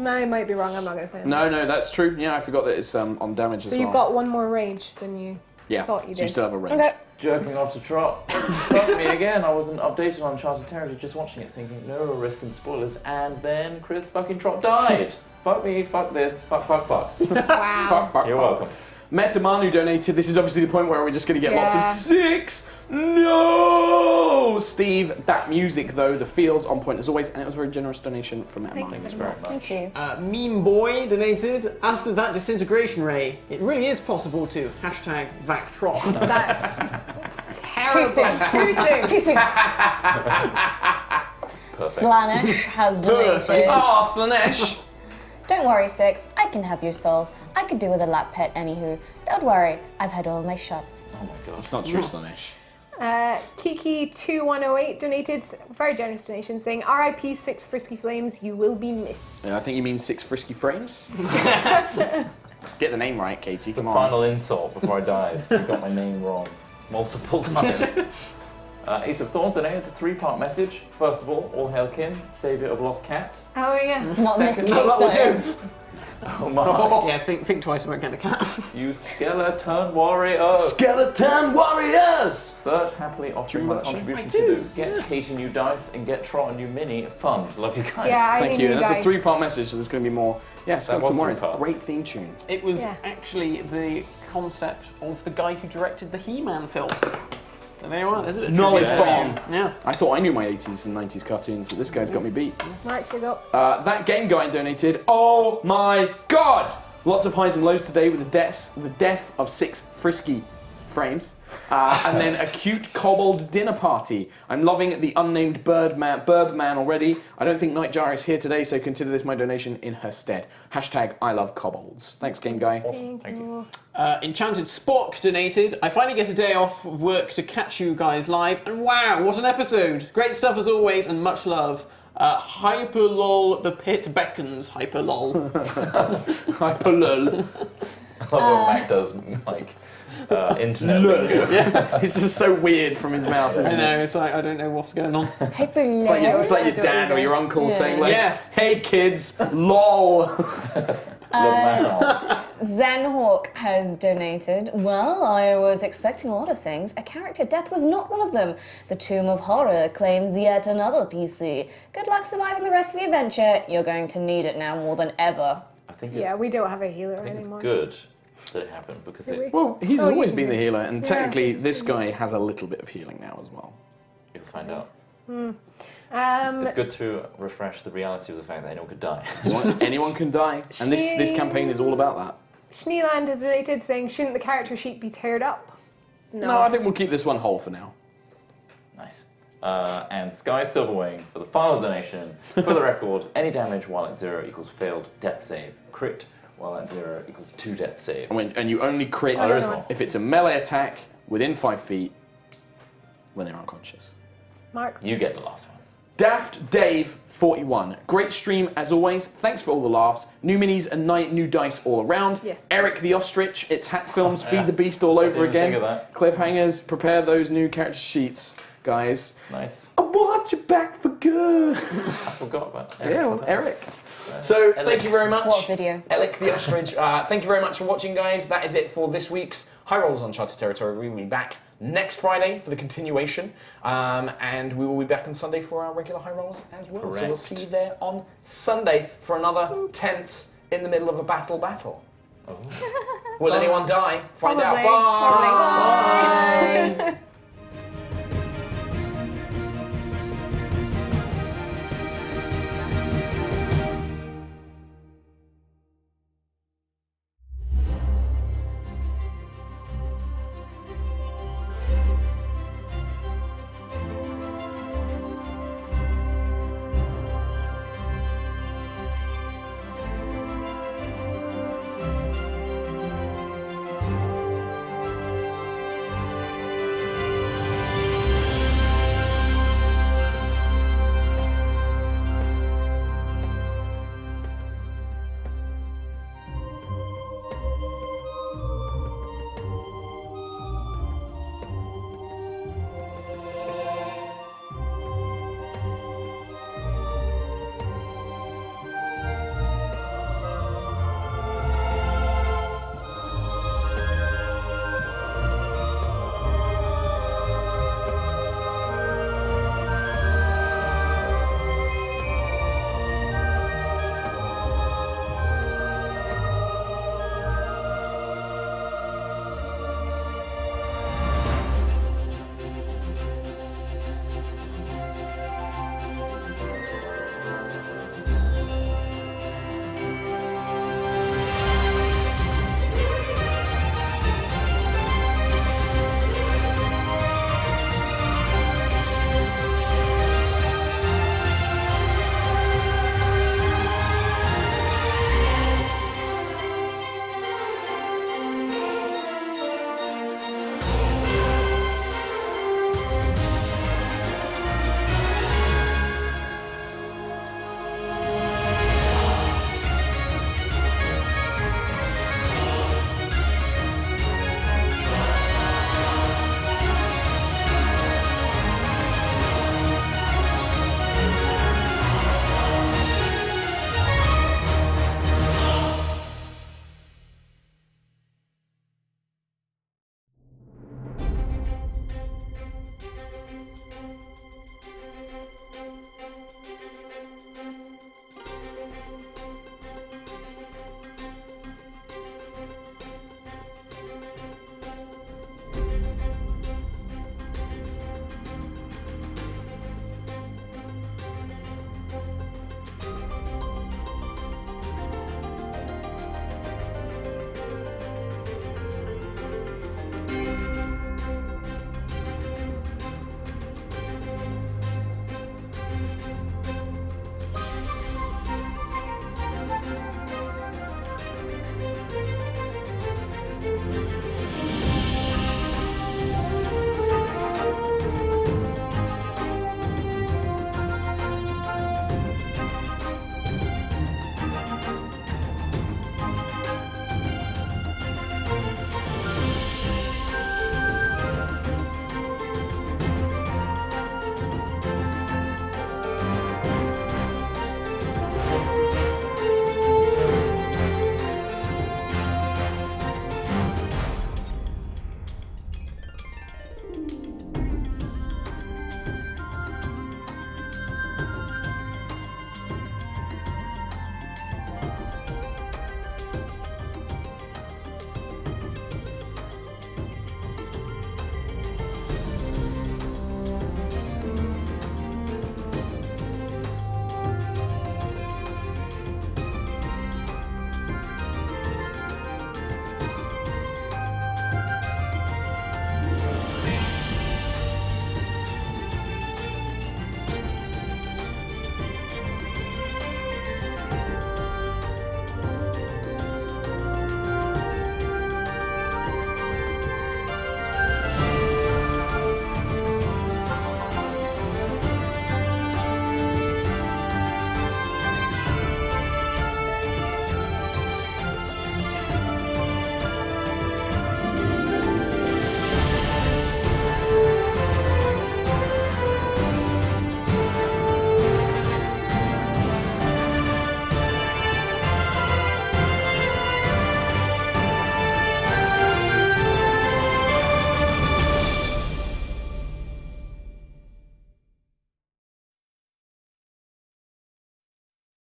I might be wrong, I'm not going to say it. No, that's true. Yeah, I forgot that it's on damage as So well. you've got one more rage than you thought you so you did. still have a range. Okay. Jerking off to Trot. Fuck me again. I wasn't updated on Uncharted territory, just watching it thinking, no risk and spoilers, and then Chris fucking Trot died. Fuck me, fuck this, fuck. Wow. Fuck, You're welcome. Metamanu donated. This is obviously the point where we're just going to get lots of Yeah. 6. No, Steve. That music though, the feels on point as always, and it was a very generous donation from Metamanu. Thank you Very much. Thank you. Meme Boy donated. After that disintegration ray, it really is possible to. Hashtag VacTrot. That's terrible. Too soon. Too soon. Slanish has donated. Oh, Slanesh. Don't worry, 6. I can have your soul. I could do with a lap pet, anywho. Don't worry. I've had all my shots. Oh my god. It's not true, Slanesh. Kiki2108 donated, very generous donation, saying, RIP 6 Frisky Flames, you will be missed. I think you mean 6 frisky frames. Get the name right, Katie. The Come on. final insult before I died. You got my name wrong multiple times. Ace of Thorns donated a 3-part message. First of all hail Kim, saviour of lost cats. Oh yeah. Not in this Second- case, That will though. do. Oh my. Yeah, think twice about getting a cat. You skeleton warriors. Skeleton Warriors. Third, happily offering my contribution to do. Get Katie new dice and get Trot a new mini. Fun. Love you guys. Yeah, I Thank need you. new And that's a dice. 3-part message, so there's going to be more. Yeah, Skeleton was Warriors. 3 parts. Great theme tune. It was Yeah. actually the concept of the guy who directed the He-Man film. So there you are, isn't it? Knowledge Trivia. bomb. Yeah. I thought I knew my 80s and 90s cartoons, but this guy's got me beat. Mark, you go. That game guy donated. Oh my god! Lots of highs and lows today with the death of 6 frisky frames. And then a cute kobold dinner party. I'm loving the unnamed Birdman already. I don't think Nightjar is here today, so consider this my donation in her stead. Hashtag I love kobolds. Thanks, Game Guy. Awesome. Thank you. Enchanted Spork donated. I finally get a day off of work to catch you guys live, and wow, what an episode! Great stuff as always, and much love. Hyperlol, the pit beckons. Hyperlol. Hyperlol. I love what Mac does, like, internet lingo. Yeah, it's just so weird from his mouth, I isn't it? know, it's like, I don't know what's going on. It's like your dad or your uncle saying, like, Yeah. hey kids, lol. Zenhawk has donated. Well, I was expecting a lot of things. A character death was not one of them. The Tomb of Horror claims yet another PC. Good luck surviving the rest of the adventure. You're going to need it now more than ever. I think it's, Yeah, we don't have a healer I think it's anymore. good that it happened because Do we? Well, he's Oh, you always can been the do- healer, and Yeah. technically this guy has a little bit of healing now as well. you'll find out. Um, It's good to refresh the reality of the fact that anyone could die. Anyone can die, and this campaign is all about that. Schneeland has donated saying, shouldn't the character sheet be teared up? No, I think we'll keep this one whole for now. Nice. And Sky Silverwing for the final donation. For the record, any damage while at 0 equals failed death save. Crit while at 0 equals 2 death saves. And you only crit Oh, there is one. if it's a melee attack within 5 feet when they're unconscious. Mark? You get the last one. Daft Dave 41. Great stream as always. Thanks for all the laughs. New minis and new dice all around. Yes, Eric please. the Ostrich. It's Hack Films. Yeah. Feed the Beast all over didn't again. think of that. Cliffhangers. Prepare those new character sheets, guys. Nice. I want you back for good. I forgot about Eric. Yeah, well, Eric. So, thank you very much. What video? Alec the Ostrich. Thank you very much for watching, guys. That is it for this week's HighRollers Uncharted Territory. We will be back next Friday for the continuation, and we will be back on Sunday for our regular HighRollers as well. So we'll Correct. see you there on Sunday for another tense in the middle of a battle. Oh. Will anyone die? Find out. Probably. Bye. Probably. Bye.